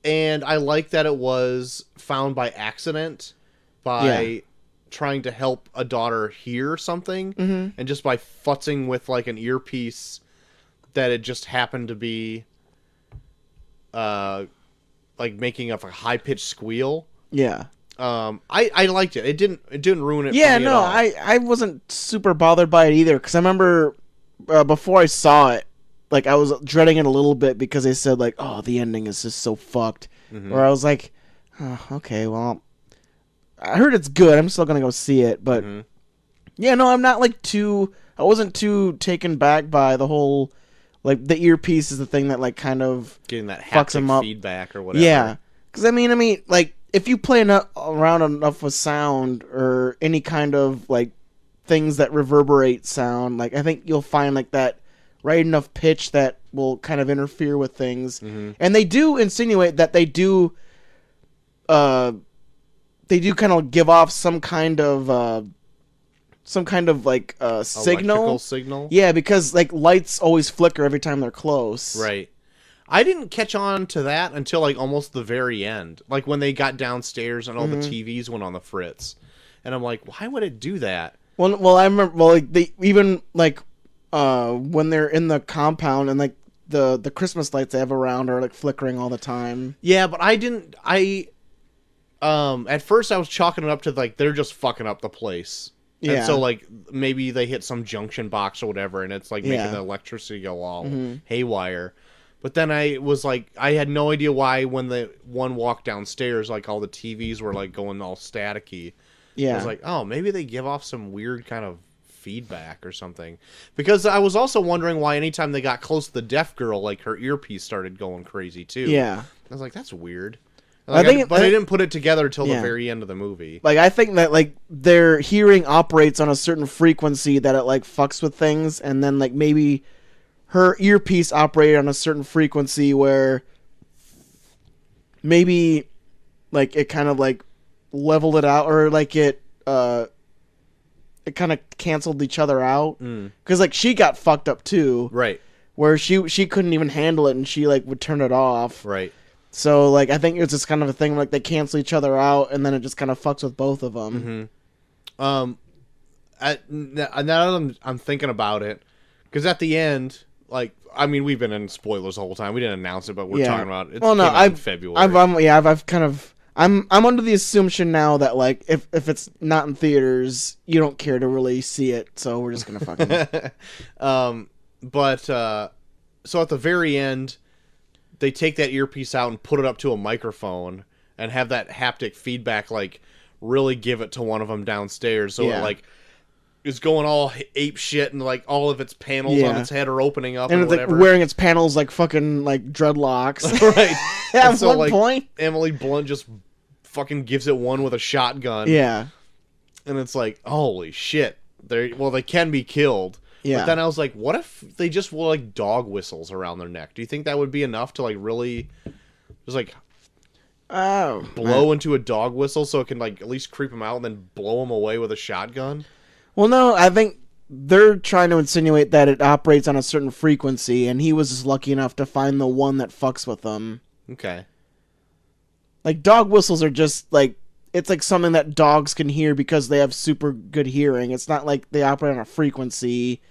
and I like that it was found by accident by trying to help a daughter hear something, and just by futzing with like an earpiece, that it just happened to be, like making up a high pitched squeal. Yeah. I liked it. It didn't ruin it. Yeah, for me no, at all. I wasn't super bothered by it either, because I remember before I saw it, like I was dreading it a little bit because they said like, oh, the ending is just so fucked. Or I was like, oh, okay, well, I heard it's good. I'm still gonna go see it, but yeah, no, I'm not like I wasn't too taken back by the whole, like the earpiece is the thing that like kind of Getting that fucks him haptic up. feedback or whatever. Yeah, because I mean, like if you play around enough with sound or any kind of like things that reverberate sound, like I think you'll find like that right enough pitch that will kind of interfere with things. And they do insinuate that they do kind of give off some kind of like signal. Electrical signal. Yeah, because like lights always flicker every time they're close. Right. I didn't catch on to that until like almost the very end, like when they got downstairs and all the TVs went on the fritz, and I'm like, why would it do that? Well, I remember. Well, like they even like when they're in the compound and like the Christmas lights they have around are like flickering all the time. Yeah, but I didn't. At first I was chalking it up to like they're just fucking up the place. Yeah. And so like maybe they hit some junction box or whatever, and it's like making the electricity go all haywire. But then I was like, I had no idea why when the one walked downstairs, like all the TVs were like going all staticky. Yeah. I was like, oh, maybe they give off some weird kind of feedback or something. Because I was also wondering why anytime they got close to the deaf girl, like her earpiece started going crazy too. Yeah. I was like, that's weird. I didn't put it together till the Yeah. very end of the movie. Like I think that like their hearing operates on a certain frequency that it like fucks with things, and then like maybe her earpiece operated on a certain frequency where maybe like it kind of like leveled it out, or like it kind of canceled each other out, because like she got fucked up too, Right. where she couldn't even handle it and she like would turn it off. Right. So like I think it's just kind of a thing like they cancel each other out, and then it just kind of fucks with both of them. Now that I'm thinking about it, because at the end, like, I mean, we've been in spoilers the whole time. We didn't announce it, but we're talking about it. Well, no, in February. I'm under the assumption now that like if it's not in theaters, you don't care to really see it, so we're just gonna fucking. So at the very end, they take that earpiece out and put it up to a microphone and have that haptic feedback, like, really give it to one of them downstairs. So it, like, is going all ape shit, and, like, all of its panels on its head are opening up and or it's whatever. like wearing its panels like fucking like dreadlocks. Right. At one point. Emily Blunt just fucking gives it one with a shotgun. Yeah. And it's like, holy shit. They can be killed. Yeah. But then I was like, what if they just wore like dog whistles around their neck? Do you think that would be enough to like really just like blow into a dog whistle so it can like at least creep them out and then blow them away with a shotgun? Well, no, I think they're trying to insinuate that it operates on a certain frequency, and he was just lucky enough to find the one that fucks with them. Okay. Like dog whistles are just like, it's like something that dogs can hear because they have super good hearing. It's not like they operate on a frequency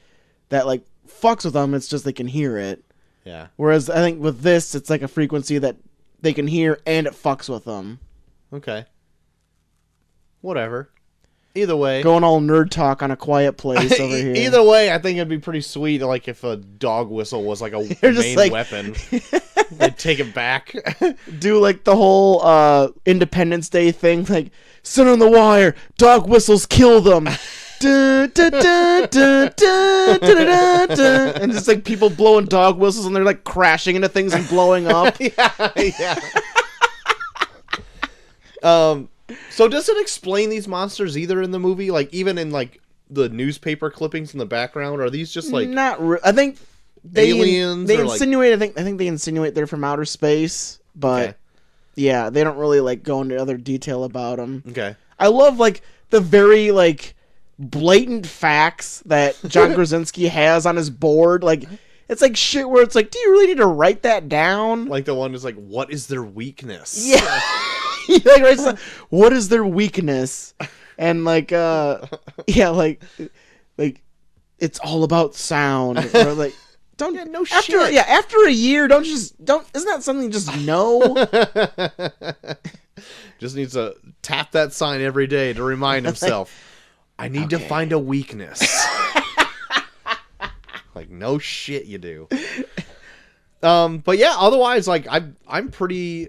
that like fucks with them. It's just they can hear it. Yeah. Whereas I think with this, it's like a frequency that they can hear and it fucks with them. Okay. Whatever. Either way. Going all nerd talk on A Quiet Place over here. Either way, I think it'd be pretty sweet, like, if a dog whistle was, like, a main like... weapon. They'd take it back. Do, like, the whole Independence Day thing, like, sit on the wire, dog whistles kill them. Dun, dun, dun, dun, dun, dun, dun, dun. And just, like, people blowing dog whistles, and they're, like, crashing into things and blowing up. Yeah. So does it explain these monsters either in the movie? Like, even in, like, the newspaper clippings in the background? Are these just, like... I think... aliens? They or insinuate, like... I think they insinuate they're from outer space, but... Okay. Yeah, they don't really, like, go into other detail about them. Okay. I love, like, the very, like, blatant facts that John Krasinski has on his board. Like, it's like shit where it's like, do you really need to write that down? Like, the one is like, what is their weakness? Yeah. He like writes down, what is their weakness? And like yeah, like it's all about sound. Or like don't no after shit. yeah, after a year, don't isn't that something you just know? Just needs to tap that sign every day to remind himself, I need to find a weakness. Like, no shit you do. But yeah, otherwise, like, I'm pretty...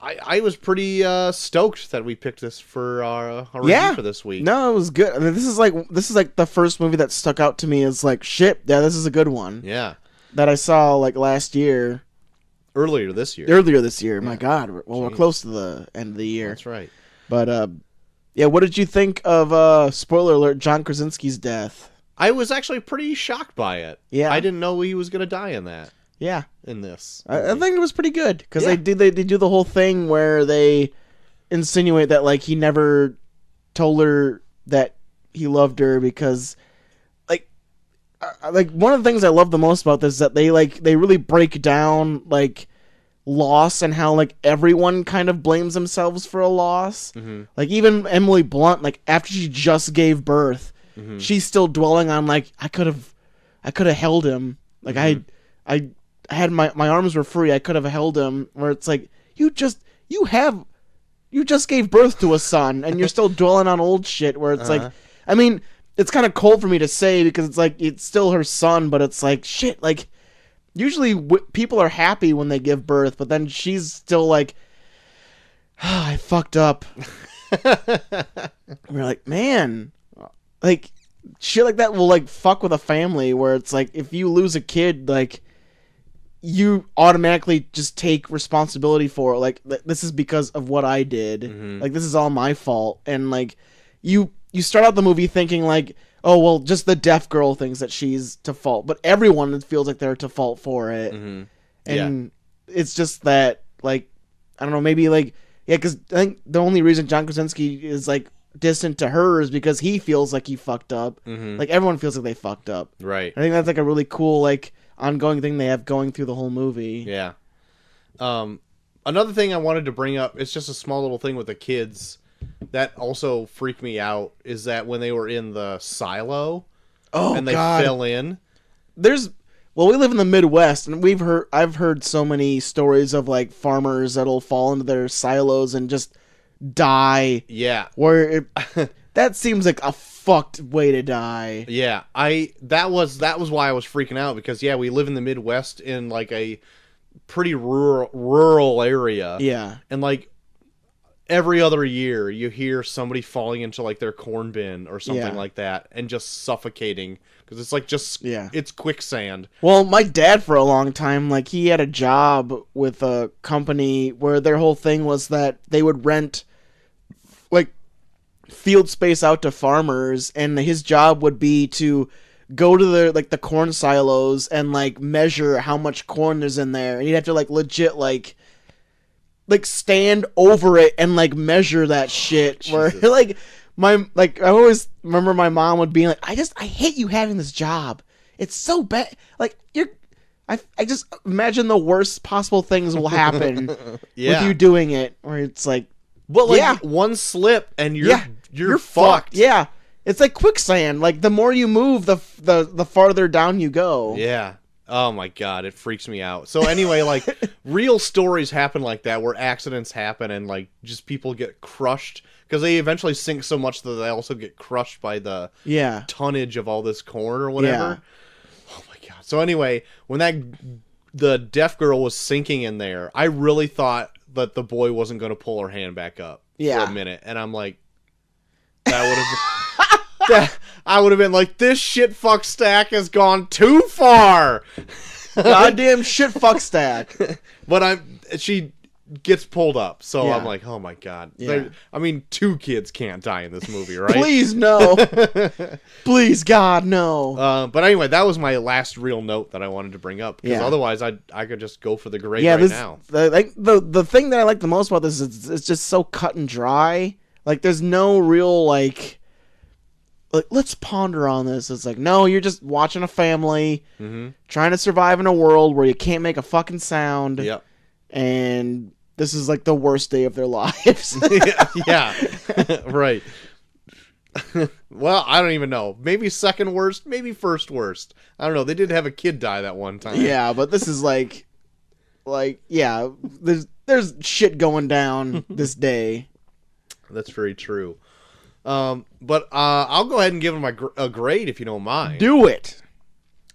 I was pretty stoked that we picked this for our review for this week. No, it was good. I mean, this is like the first movie that stuck out to me as like, shit, yeah, this is a good one. Yeah. That I saw like last year. Earlier this year. Yeah. My God. We're close to the end of the year. That's right. But, yeah, what did you think of, spoiler alert, John Krasinski's death? I was actually pretty shocked by it. Yeah. I didn't know he was going to die in that. Yeah. In this. I think it was pretty good. Because Yeah. they do the whole thing where they insinuate that, like, he never told her that he loved her because... Like one of the things I love the most about this is that they really break down like loss and how like everyone kind of blames themselves for a loss. Mm-hmm. Like even Emily Blunt, like after she just gave birth, Mm-hmm. she's still dwelling on like I could have held him. Like I had my arms were free. I could have held him. Where it's like you just gave birth to a son and you're still dwelling on old shit. Where it's like, I mean. It's kind of cold for me to say because it's like it's still her son, but it's like shit. Like usually people are happy when they give birth, but then she's still like, I fucked up. We're like, man, like shit like that will like fuck with a family. Where it's like if you lose a kid, like you automatically just take responsibility for it. Like this is because of what I did. Mm-hmm. Like this is all my fault, and like you start out the movie thinking like, oh, well, just the deaf girl thinks that she's to fault. But everyone feels like they're to fault for it. Mm-hmm. And it's just that, like, I don't know, maybe like, yeah, because I think the only reason John Krasinski is like distant to her is because he feels like he fucked up. Mm-hmm. Like everyone feels like they fucked up. Right. I think that's like a really cool, like, ongoing thing they have going through the whole movie. Yeah. Another thing I wanted to bring up, it's just a small little thing with the kids that also freaked me out, is that when they were in the silo and they fell in. Well, we live in the Midwest, and I've heard so many stories of like farmers that'll fall into their silos and just die. Yeah. Where that seems like a fucked way to die. Yeah. That was why I was freaking out, because yeah, we live in the Midwest in like a pretty rural area. Yeah. And like every other year you hear somebody falling into like their corn bin or something like that and just suffocating because it's like it's quicksand. Well, my dad for a long time, like he had a job with a company where their whole thing was that they would rent like field space out to farmers, and his job would be to go to the corn silos and like measure how much corn there's in there, and you'd have to like legit like stand over it and like measure that shit. Where like I always remember my mom would be like, I hate you having this job. It's so bad. Like I just imagine the worst possible things will happen with you doing it. Where it's like, well, like one slip and you're fucked. Yeah, it's like quicksand. Like the more you move, the farther down you go. Yeah. Oh my god, it freaks me out. So anyway, like real stories happen like that where accidents happen and like just people get crushed because they eventually sink so much that they also get crushed by the tonnage of all this corn or whatever. Yeah. Oh my god. So anyway, when the deaf girl was sinking in there, I really thought that the boy wasn't going to pull her hand back up for a minute, and I'm like, that would have I would have been like, this shit fuck stack has gone too far. Goddamn shit fuck stack. But she gets pulled up, so I'm like, oh my god. Yeah. I mean, 2 kids can't die in this movie, right? Please no. Please God no. But anyway, that was my last real note that I wanted to bring up, because otherwise I could just go for the grade now. The thing that I like the most about this is it's just so cut and dry. Like there's no real like let's ponder on this. It's like, no, you're just watching a family trying to survive in a world where you can't make a fucking sound. Yep. And this is like the worst day of their lives. Yeah. Right. Well, I don't even know. Maybe second worst, maybe first worst. I don't know. They did have a kid die that one time. Yeah, but this is like yeah, there's shit going down this day. That's very true. But I'll go ahead and give him a grade if you don't mind. Do it.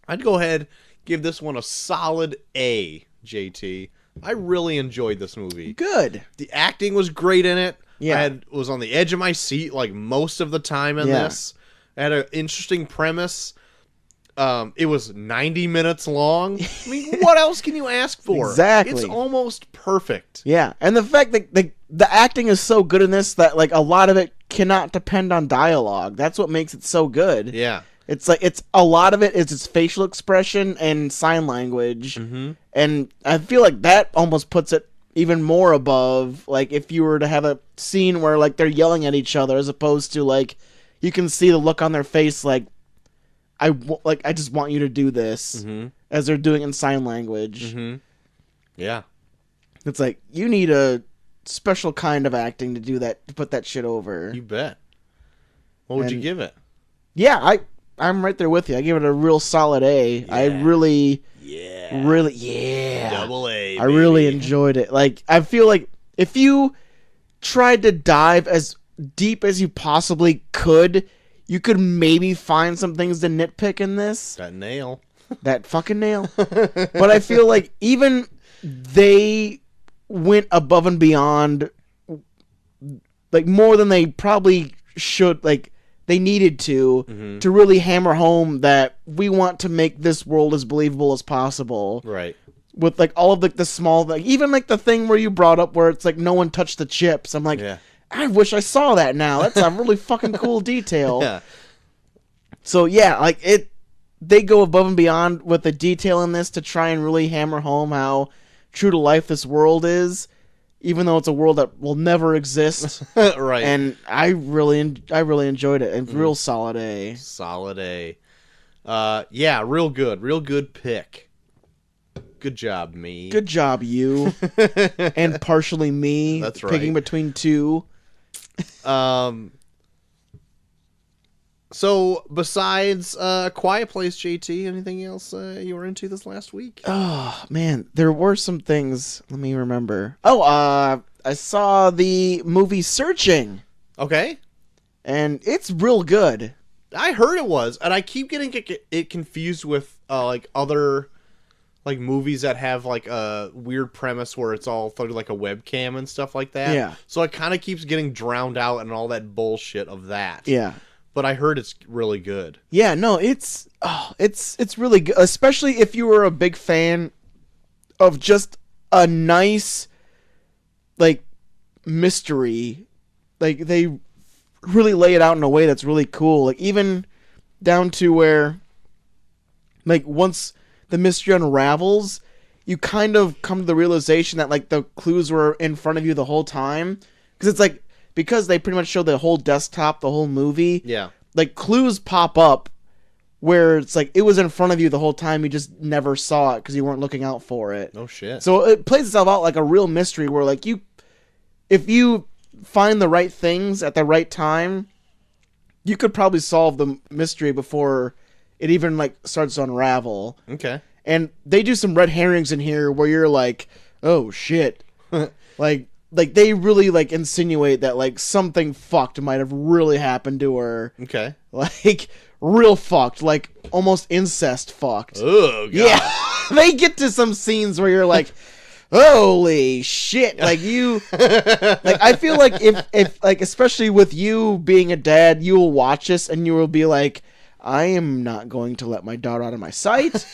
I'd go ahead give this one a solid A, JT. I really enjoyed this movie. Good. The acting was great in it. Yeah. I was on the edge of my seat like most of the time in this. I had an interesting premise. It was 90 minutes long. I mean, what else can you ask for? Exactly. It's almost perfect. Yeah, and the fact that the acting is so good in this that like a lot of it cannot depend on dialogue. That's what makes it so good. Yeah. It's like it's a lot of it is its facial expression and sign language, and I feel like that almost puts it even more above. Like if you were to have a scene where like they're yelling at each other, as opposed to like you can see the look on their face, like I just want you to do this, as they're doing in sign language. Yeah. It's like you need a special kind of acting to do that, to put that shit over. You bet. What would you give it? Yeah, I'm right there with you. I give it a real solid A. Yeah. I really, Double A. I really enjoyed it. Like, I feel like if you tried to dive as deep as you possibly could, you could maybe find some things to nitpick in this. That nail. That fucking nail. But I feel like even they went above and beyond, like, more than they probably should, like, they needed to really hammer home that we want to make this world as believable as possible. Right. With like all of the small, like even like the thing where you brought up where it's like no one touched the chips. I'm like, I wish I saw that now. That's a really fucking cool detail. Yeah. So yeah, like they go above and beyond with the detail in this to try and really hammer home how true to life this world is. Even though it's a world that will never exist. Right. And I really enjoyed it. And real solid A. Solid A. Yeah, real good. Real good pick. Good job, me. Good job, you. And partially me. That's right. Picking between two. So, besides Quiet Place, JT, anything else you were into this last week? Oh, man. There were some things. Let me remember. Oh, I saw the movie Searching. Okay. And it's real good. I heard it was, and I keep getting it confused with like other like movies that have like a weird premise where it's all through like a webcam and stuff like that. Yeah. So it kind of keeps getting drowned out and all that bullshit of that. Yeah. But I heard it's really good. Yeah, no, it's really good, especially if you were a big fan of just a nice like mystery. Like they really lay it out in a way that's really cool. Like even down to where like once the mystery unravels, you kind of come to the realization that like the clues were in front of you the whole time, because it's like because they pretty much show the whole desktop, the whole movie. Yeah. Like clues pop up where it's like it was in front of you the whole time, you just never saw it because you weren't looking out for it. Oh shit. So it plays itself out like a real mystery where like if you find the right things at the right time, you could probably solve the mystery before it even like starts to unravel. Okay. And they do some red herrings in here where you're like, oh shit. Like they really like insinuate that like something fucked might have really happened to her. Okay. Like real fucked, like almost incest fucked. Oh god. Yeah. They get to some scenes where you're like, holy shit. Like you like I feel like if like especially with you being a dad, you will watch this and you will be like, I am not going to let my daughter out of my sight.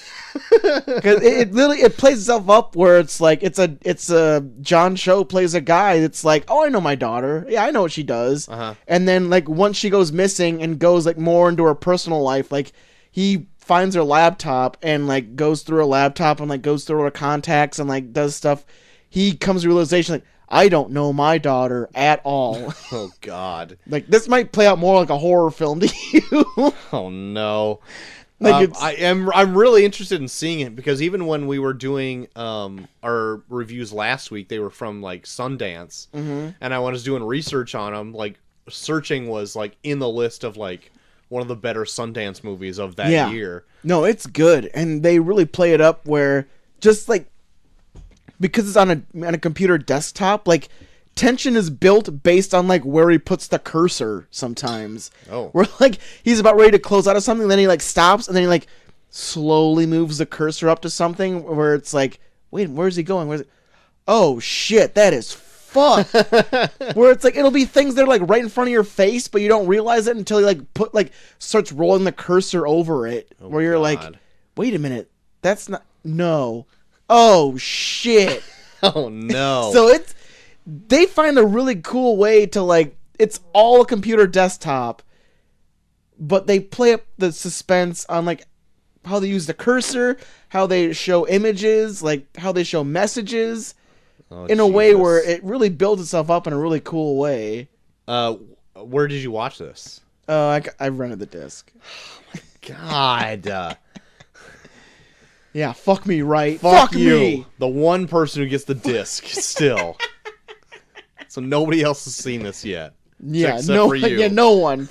Because it literally plays itself up where it's like it's a John Cho plays a guy. It's like, oh, I know my daughter. Yeah, I know what she does. And then like once she goes missing and goes like more into her personal life, like he finds her laptop and like goes through her laptop and like goes through her contacts and like does stuff. He comes to the realization like, I don't know my daughter at all. Oh god. Like this might play out more like a horror film to you. Oh no. Like I'm really interested in seeing it because even when we were doing our reviews last week, they were from like Sundance, and I was doing research on them. Like Searching was like in the list of like one of the better Sundance movies of that year. No, it's good, and they really play it up where just like because it's on a computer desktop, like tension is built based on like where he puts the cursor sometimes. Oh. Where like he's about ready to close out of something, then he like stops and then he like slowly moves the cursor up to something where it's like, wait, where's he going? Where's it? Oh shit, that is fuck. Where it's like it'll be things that are like right in front of your face, but you don't realize it until you like starts rolling the cursor over it. Oh, where you're God. like, wait a minute, that's not no. Oh shit. Oh no. So they find a really cool way to like it's all a computer desktop, but they play up the suspense on like how they use the cursor, how they show images, like how they show messages in a way where it really builds itself up in a really cool way. Where did you watch this? I rented the disc. God. Yeah, fuck me, right? Fuck you. Me. The one person who gets the disc still. So nobody else has seen this yet. Yeah, except no, for you. yeah, no one.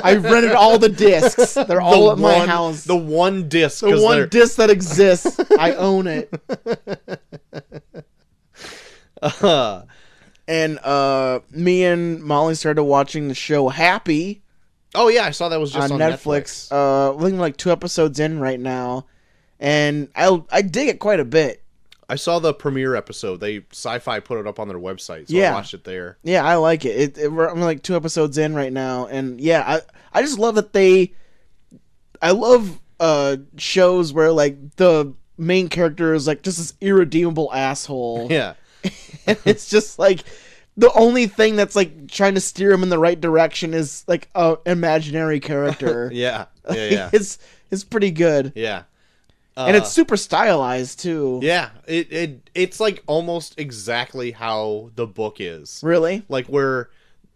I rented all the discs. They're all at my house. The one disc. The one disc that exists. I own it. And me and Molly started watching the show Happy. Oh yeah, I saw that was just on Netflix. We're like 2 episodes in right now, and I dig it quite a bit. I saw the premiere episode. Sci-Fi put it up on their website, so I watched it there. Yeah, I like it. I'm like 2 episodes in right now, and yeah, I just love that I love shows where like the main character is like just this irredeemable asshole. Yeah. And it's just like the only thing that's like trying to steer him in the right direction is like a imaginary character. Yeah. It's pretty good. Yeah. And it's super stylized too. Yeah. It's like almost exactly how the book is. Really? Like where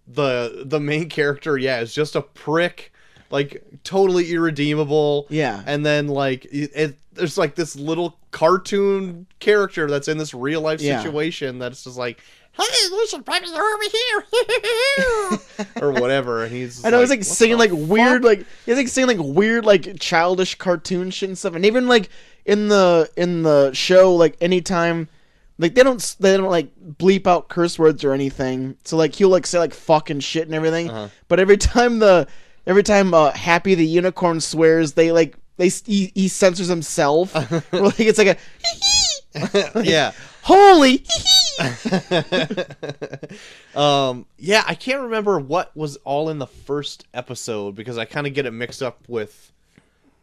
the main character, is just a prick, like totally irredeemable. Yeah. And then like there's like this little cartoon character that's in this real life situation that's just like, hey, we should probably go over here, or whatever. And he's, I know, he's like singing like weird, like he's like singing like weird, like childish cartoon shit and stuff. And even like in the show, like anytime, like they don't like bleep out curse words or anything. So like he'll like say like fuck and shit and everything. But every time Happy the Unicorn swears, he censors himself. Like it's like a yeah. Holy. I can't remember what was all in the first episode because I kind of get it mixed up with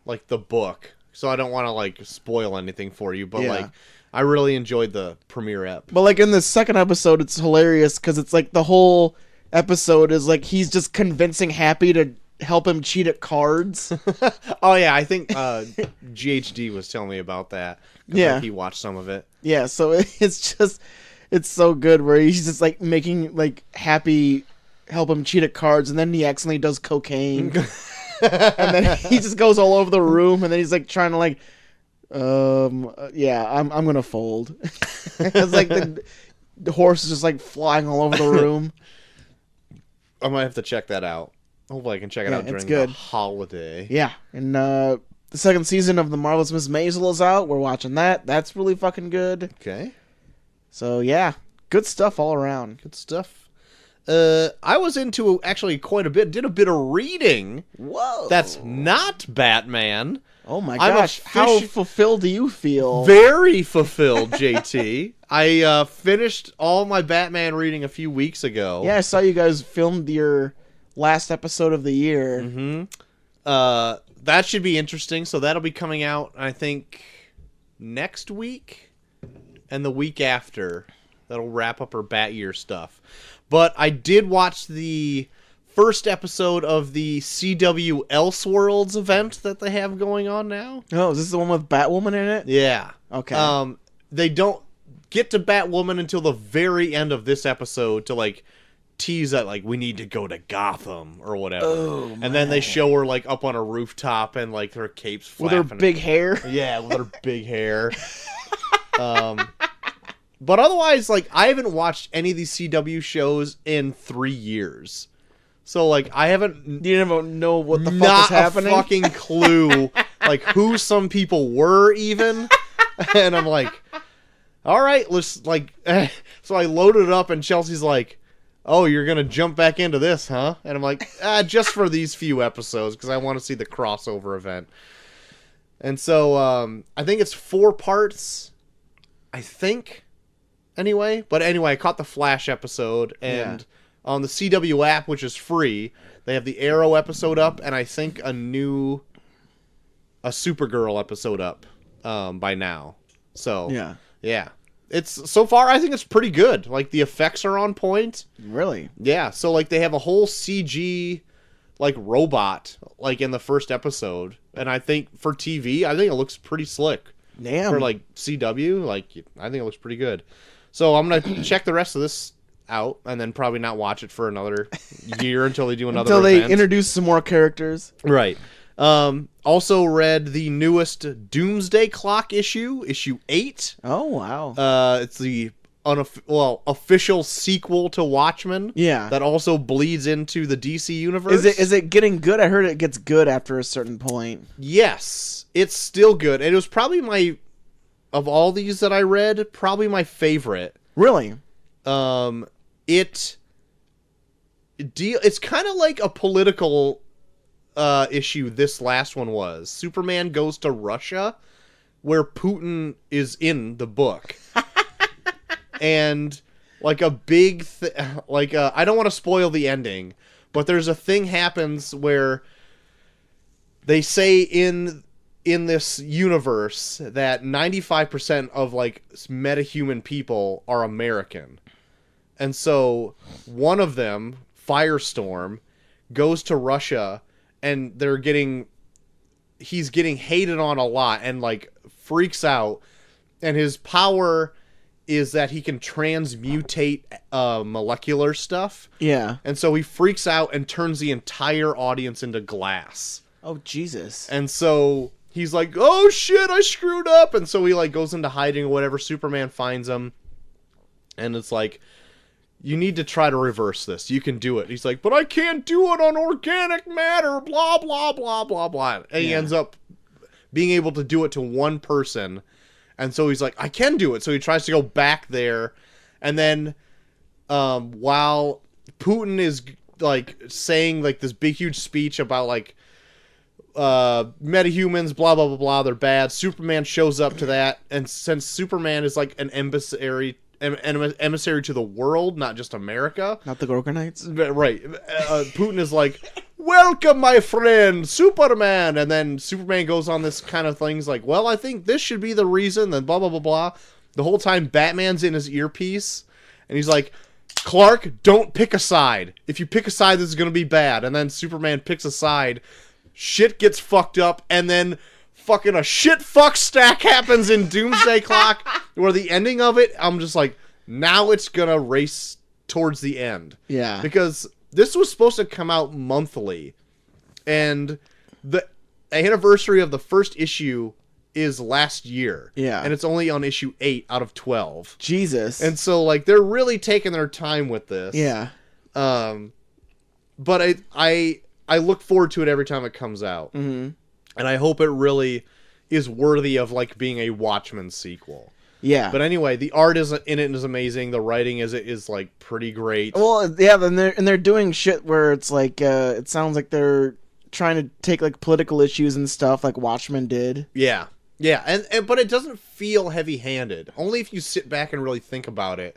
like the book, so I don't want to like spoil anything for you. But like, I really enjoyed the premiere ep. But like in the second episode, it's hilarious because it's like the whole episode is like he's just convincing Happy to help him cheat at cards. Oh yeah, I think GHD was telling me about that. Yeah, like, he watched some of it. Yeah, so it's so good where he's just like making like Happy help him cheat at cards, and then he accidentally does cocaine, and then he just goes all over the room, and then he's like trying to like, I'm gonna fold. It's like the horse is just like flying all over the room. I might have to check that out. Hopefully I can check it out during the holiday. Yeah, and the second season of The Marvelous Miss Maisel is out. We're watching that. That's really fucking good. Okay. So, yeah, good stuff all around. Good stuff. I was into actually quite a bit. Did a bit of reading. Whoa. That's not Batman. Oh my gosh. How fulfilled do you feel? Very fulfilled, JT. I finished all my Batman reading a few weeks ago. Yeah, I saw you guys filmed your last episode of the year. Mm-hmm. That should be interesting. So that'll be coming out, I think, next week and the week after. That'll wrap up our Bat Year stuff. But I did watch the first episode of the CW Elseworlds event that they have going on now. Oh, is this the one with Batwoman in it? Yeah. Okay. They don't get to Batwoman until the very end of this episode to like tease that like we need to go to Gotham or whatever. Oh, and then they show her like up on a rooftop and like her cape's with flapping. her big hair. Yeah, with her big hair. But otherwise, like, I haven't watched any of these CW shows in 3 years. So, like, I haven't... You don't know what the fuck not is happening? a fucking clue, like, who some people were, even. And I'm like, all right, let's, like... So I loaded it up, and Chelsea's like, oh, you're gonna jump back into this, huh? And I'm like, just for these few episodes, because I want to see the crossover event. And so, I think it's 4 parts, I think... Anyway, I caught the Flash episode, and on the CW app, which is free, they have the Arrow episode up, and I think a Supergirl episode up by now. So yeah, it's so far I think it's pretty good. Like the effects are on point. Really? Yeah. So like they have a whole CG like robot like in the first episode, and I think for TV, I think it looks pretty slick. Damn. For like CW, like I think it looks pretty good. So I'm gonna check the rest of this out, and then probably not watch it for another year until they do another. Until they event. introduce some more characters. Right. Also read the newest Doomsday Clock issue 8. Oh wow. It's the official sequel to Watchmen. Yeah. That also bleeds into the DC universe. Is it getting good? I heard it gets good after a certain point. Yes, it's still good. And it was probably of all these that I read, probably my favorite. Really? It's kind of like a political issue this last one was. Superman goes to Russia, where Putin is in the book. And like a big I don't want to spoil the ending, but there's a thing happens where they say in this universe that 95% of like metahuman people are American. And so one of them, Firestorm, goes to Russia, and he's getting hated on a lot and like freaks out, and his power is that he can transmutate molecular stuff. Yeah. And so he freaks out and turns the entire audience into glass. Oh Jesus. And so he's like, oh shit, I screwed up. And so he like goes into hiding or whatever. Superman finds him. And it's like, you need to try to reverse this. You can do it. He's like, but I can't do it on organic matter. Blah, blah, blah, blah, blah. And he ends up being able to do it to one person. And so he's like, I can do it. So he tries to go back there. And then while Putin is like saying like this big, huge speech about like metahumans, blah, blah, blah, blah, they're bad, Superman shows up to that. And since Superman is like an emissary to the world, not just America. Not the Gorgonites? Right. Putin is like, welcome, my friend, Superman. And then Superman goes on this kind of things like, well, I think this should be the reason, then blah, blah, blah, blah. The whole time Batman's in his earpiece, and he's like, Clark, don't pick a side. If you pick a side, this is going to be bad. And then Superman picks a side, shit gets fucked up, and then fucking a shit fuck stack happens in Doomsday Clock, where the ending of it, I'm just like, now it's gonna race towards the end. Yeah. Because this was supposed to come out monthly, and the anniversary of the first issue is last year. Yeah. And it's only on issue 8 out of 12. Jesus. And so, like, they're really taking their time with this. Yeah. But I look forward to it every time it comes out. Mm-hmm. And I hope it really is worthy of, like, being a Watchmen sequel. Yeah. But anyway, the art in it is amazing. The writing is like pretty great. Well, yeah, and they're doing shit where it's like it sounds like they're trying to take like political issues and stuff like Watchmen did. Yeah. Yeah, and but it doesn't feel heavy-handed. Only if you sit back and really think about it.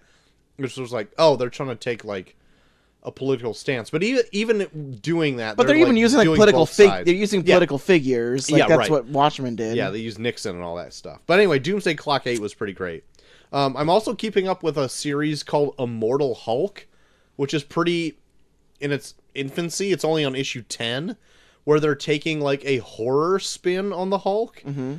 It's just like, oh, they're trying to take like a political stance. But even doing that, but they're even using like political they're using political figures. Like that's what Watchmen did. Yeah, they use Nixon and all that stuff. But anyway, Doomsday Clock 8 was pretty great. I'm also keeping up with a series called Immortal Hulk, which is pretty in its infancy. It's only on issue 10, where they're taking like a horror spin on the Hulk. Mm-hmm.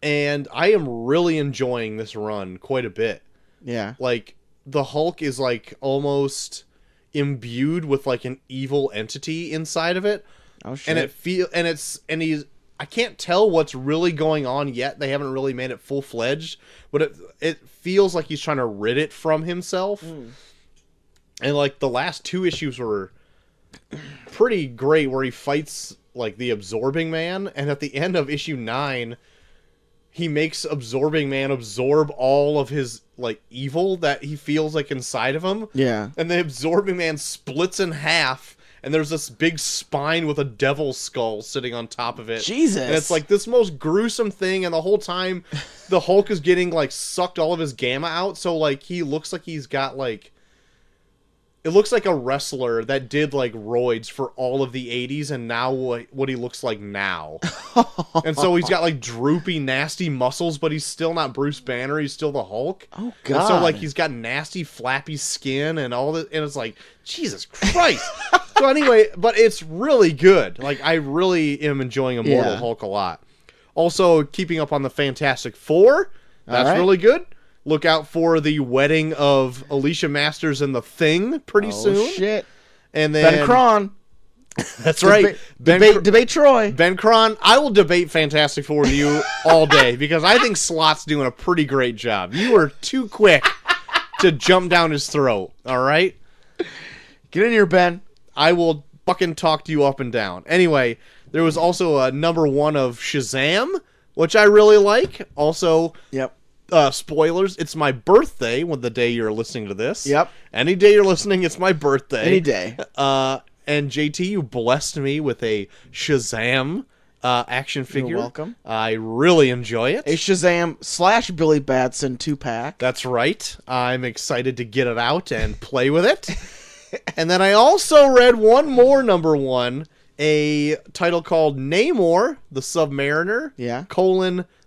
And I am really enjoying this run quite a bit. Yeah. Like, the Hulk is like almost imbued with like an evil entity inside of it. Oh shit! And I can't tell what's really going on yet. They haven't really made it full fledged, but it feels like he's trying to rid it from himself. And like the last 2 issues were pretty great, where he fights like the Absorbing Man, and at the end of issue 9, he makes Absorbing Man absorb all of his like evil that he feels like inside of him. Yeah. And the Absorbing Man splits in half. And there's this big spine with a devil's skull sitting on top of it. Jesus. And it's like this most gruesome thing, and the whole time the Hulk is getting like sucked all of his gamma out, so like he looks like he's got like, it looks like a wrestler that did like roids for all of the 80s and now what he looks like now. And so he's got like droopy, nasty muscles, but he's still not Bruce Banner, he's still the Hulk. Oh god. And so like he's got nasty, flappy skin and all that, and it's like, Jesus Christ. So anyway, but it's really good. Like, I really am enjoying Immortal Hulk a lot. Also, keeping up on the Fantastic Four. That's really good. Look out for the wedding of Alicia Masters and the Thing pretty soon. Oh shit! And then Ben Cron. That's right. Debate Troy. Ben Cron. I will debate Fantastic Four with you all day because I think Slot's doing a pretty great job. You are too quick to jump down his throat. All right. Get in here, Ben. I will fucking talk to you up and down. Anyway, there was also a #1 of Shazam, which I really like. Also, Yep. Spoilers, it's my birthday when the day you're listening to this. Yep. Any day you're listening, it's my birthday. Any day. And JT, you blessed me with a Shazam action figure. You're welcome. I really enjoy it. A Shazam / Billy Batson 2-pack. That's right. I'm excited to get it out and play with it. And then I also read one more #1, a title called Namor, the Submariner, Yeah.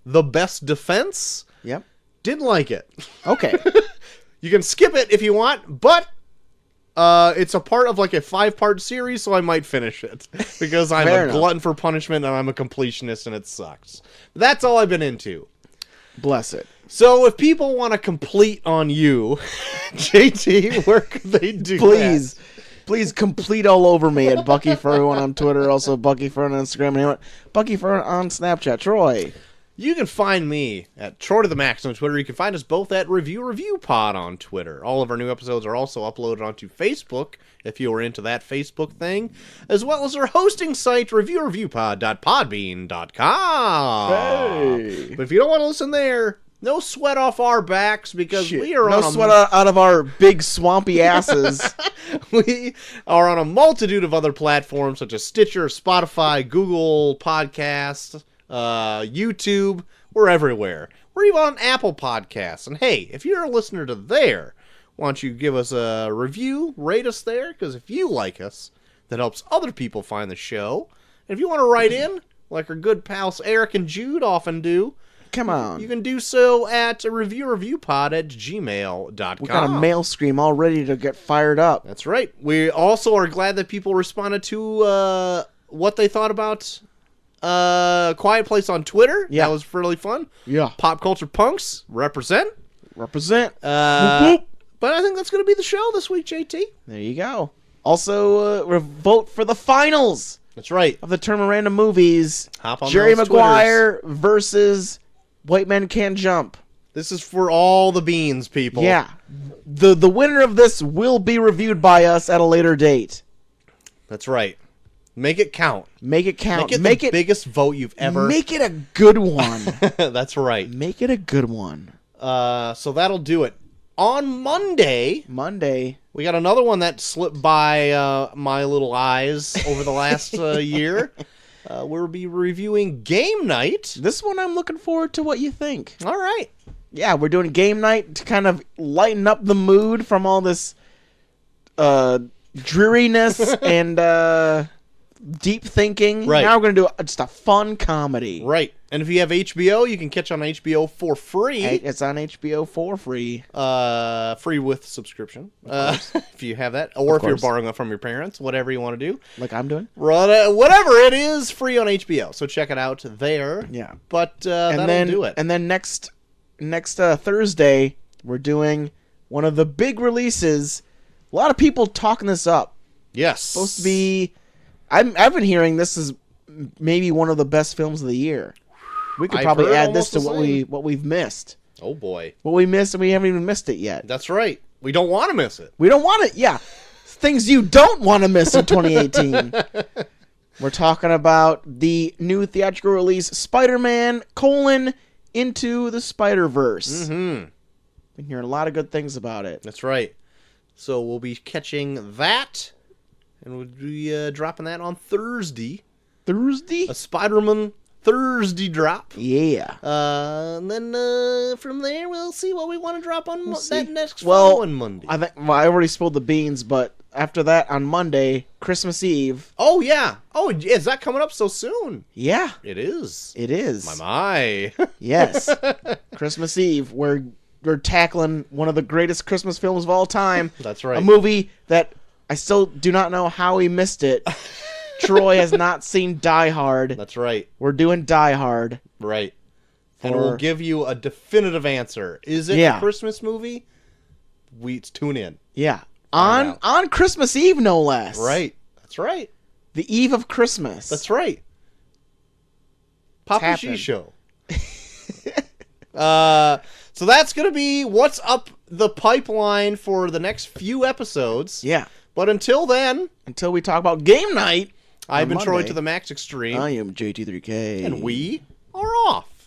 The Best Defense. Yep. Didn't like it. Okay. You can skip it if you want, but it's a part of like a 5-part series, so I might finish it. Because I'm Fair a enough. glutton for punishment and I'm a completionist and it sucks. But that's all I've been into. Bless it. So if people want to complete on you, JT, where could they do Please. that? Please complete all over me at Bucky for Everyone on Twitter, also Bucky for on Instagram, and Bucky for on Snapchat. Troy. You can find me at Troy to the Max on Twitter. You can find us both at Review Pod on Twitter. All of our new episodes are also uploaded onto Facebook, if you are into that Facebook thing, as well as our hosting site, reviewpod.podbean.com. Hey. But if you don't want to listen there, no sweat off our backs, because Shit. we are no on a sweat out of our big swampy asses. we are on a multitude of other platforms such as Stitcher, Spotify, Google Podcasts, YouTube. We're everywhere. We're even on Apple Podcasts. And hey, if you're a listener to there, why don't you give us a review, rate us there, because if you like us, that helps other people find the show. And if you want to write in, like our good pals Eric and Jude often do, Come on. you can do so at reviewpod@gmail.com. We got a mail stream all ready to get fired up. That's right. We also are glad that people responded to what they thought about Quiet Place on Twitter. Yeah. That was really fun. Yeah. Pop Culture Punks, represent. Represent. But I think that's going to be the show this week, JT. There you go. Also, vote for the finals That's right. of the Term of Random Movies. Hop on Jerry those Maguire versus White Men Can't Jump. This is for all the beans, people. Yeah. The winner of this will be reviewed by us at a later date. That's right. Make it count. Make it count. Make it the biggest vote you've ever... Make it a good one. That's right. Make it a good one. So that'll do it. On Monday, we got another one that slipped by my little eyes over the last year. We'll be reviewing Game Night. This one I'm looking forward to what you think. All right. Yeah, we're doing Game Night to kind of lighten up the mood from all this dreariness and deep thinking. Right. Now we're going to do just a fun comedy. Right. And if you have HBO, you can catch on HBO for free. It's on HBO for free. Free with subscription. If you have that. Or if you're course. borrowing it from your parents. Whatever you want to do. Like I'm doing. Whatever it is, free on HBO. So check it out there. Yeah. But that'll do it. And then next Thursday, we're doing one of the big releases A lot of people talking this up. Yes. Supposed to be. I've been hearing this is maybe one of the best films of the year. We could I've probably heard add this to almost the same. what we've missed. Oh, boy. What we missed, and we haven't even missed it yet. That's right. We don't want to miss it. We don't want it. Yeah. Things you don't want to miss in 2018. We're talking about the new theatrical release, Spider-Man: Into the Spider-Verse. Mm-hmm. Been hearing a lot of good things about it. That's right. So we'll be catching that, and we'll be dropping that on Thursday. Thursday? A Spider-Man Thursday drop. Yeah. And then from there, we'll see what we want to drop on that next following Monday. I already spilled the beans, but after that, on Monday, Christmas Eve. Oh, yeah. Oh, is that coming up so soon? Yeah. It is. It is. My. Yes. Christmas Eve, we're tackling one of the greatest Christmas films of all time. That's right. A movie that I still do not know how he missed it. Troy has not seen Die Hard. That's right. We're doing Die Hard. Right. And we'll give you a definitive answer. Is it a Christmas movie? Tune in. Yeah. On Christmas Eve, no less. Right. That's right. The eve of Christmas. That's right. Papa G Show. So that's going to be what's up the pipeline for the next few episodes. Yeah. But until then. Until we talk about game night. I've been Troy to the Max Extreme. I am JT3K. And we are off.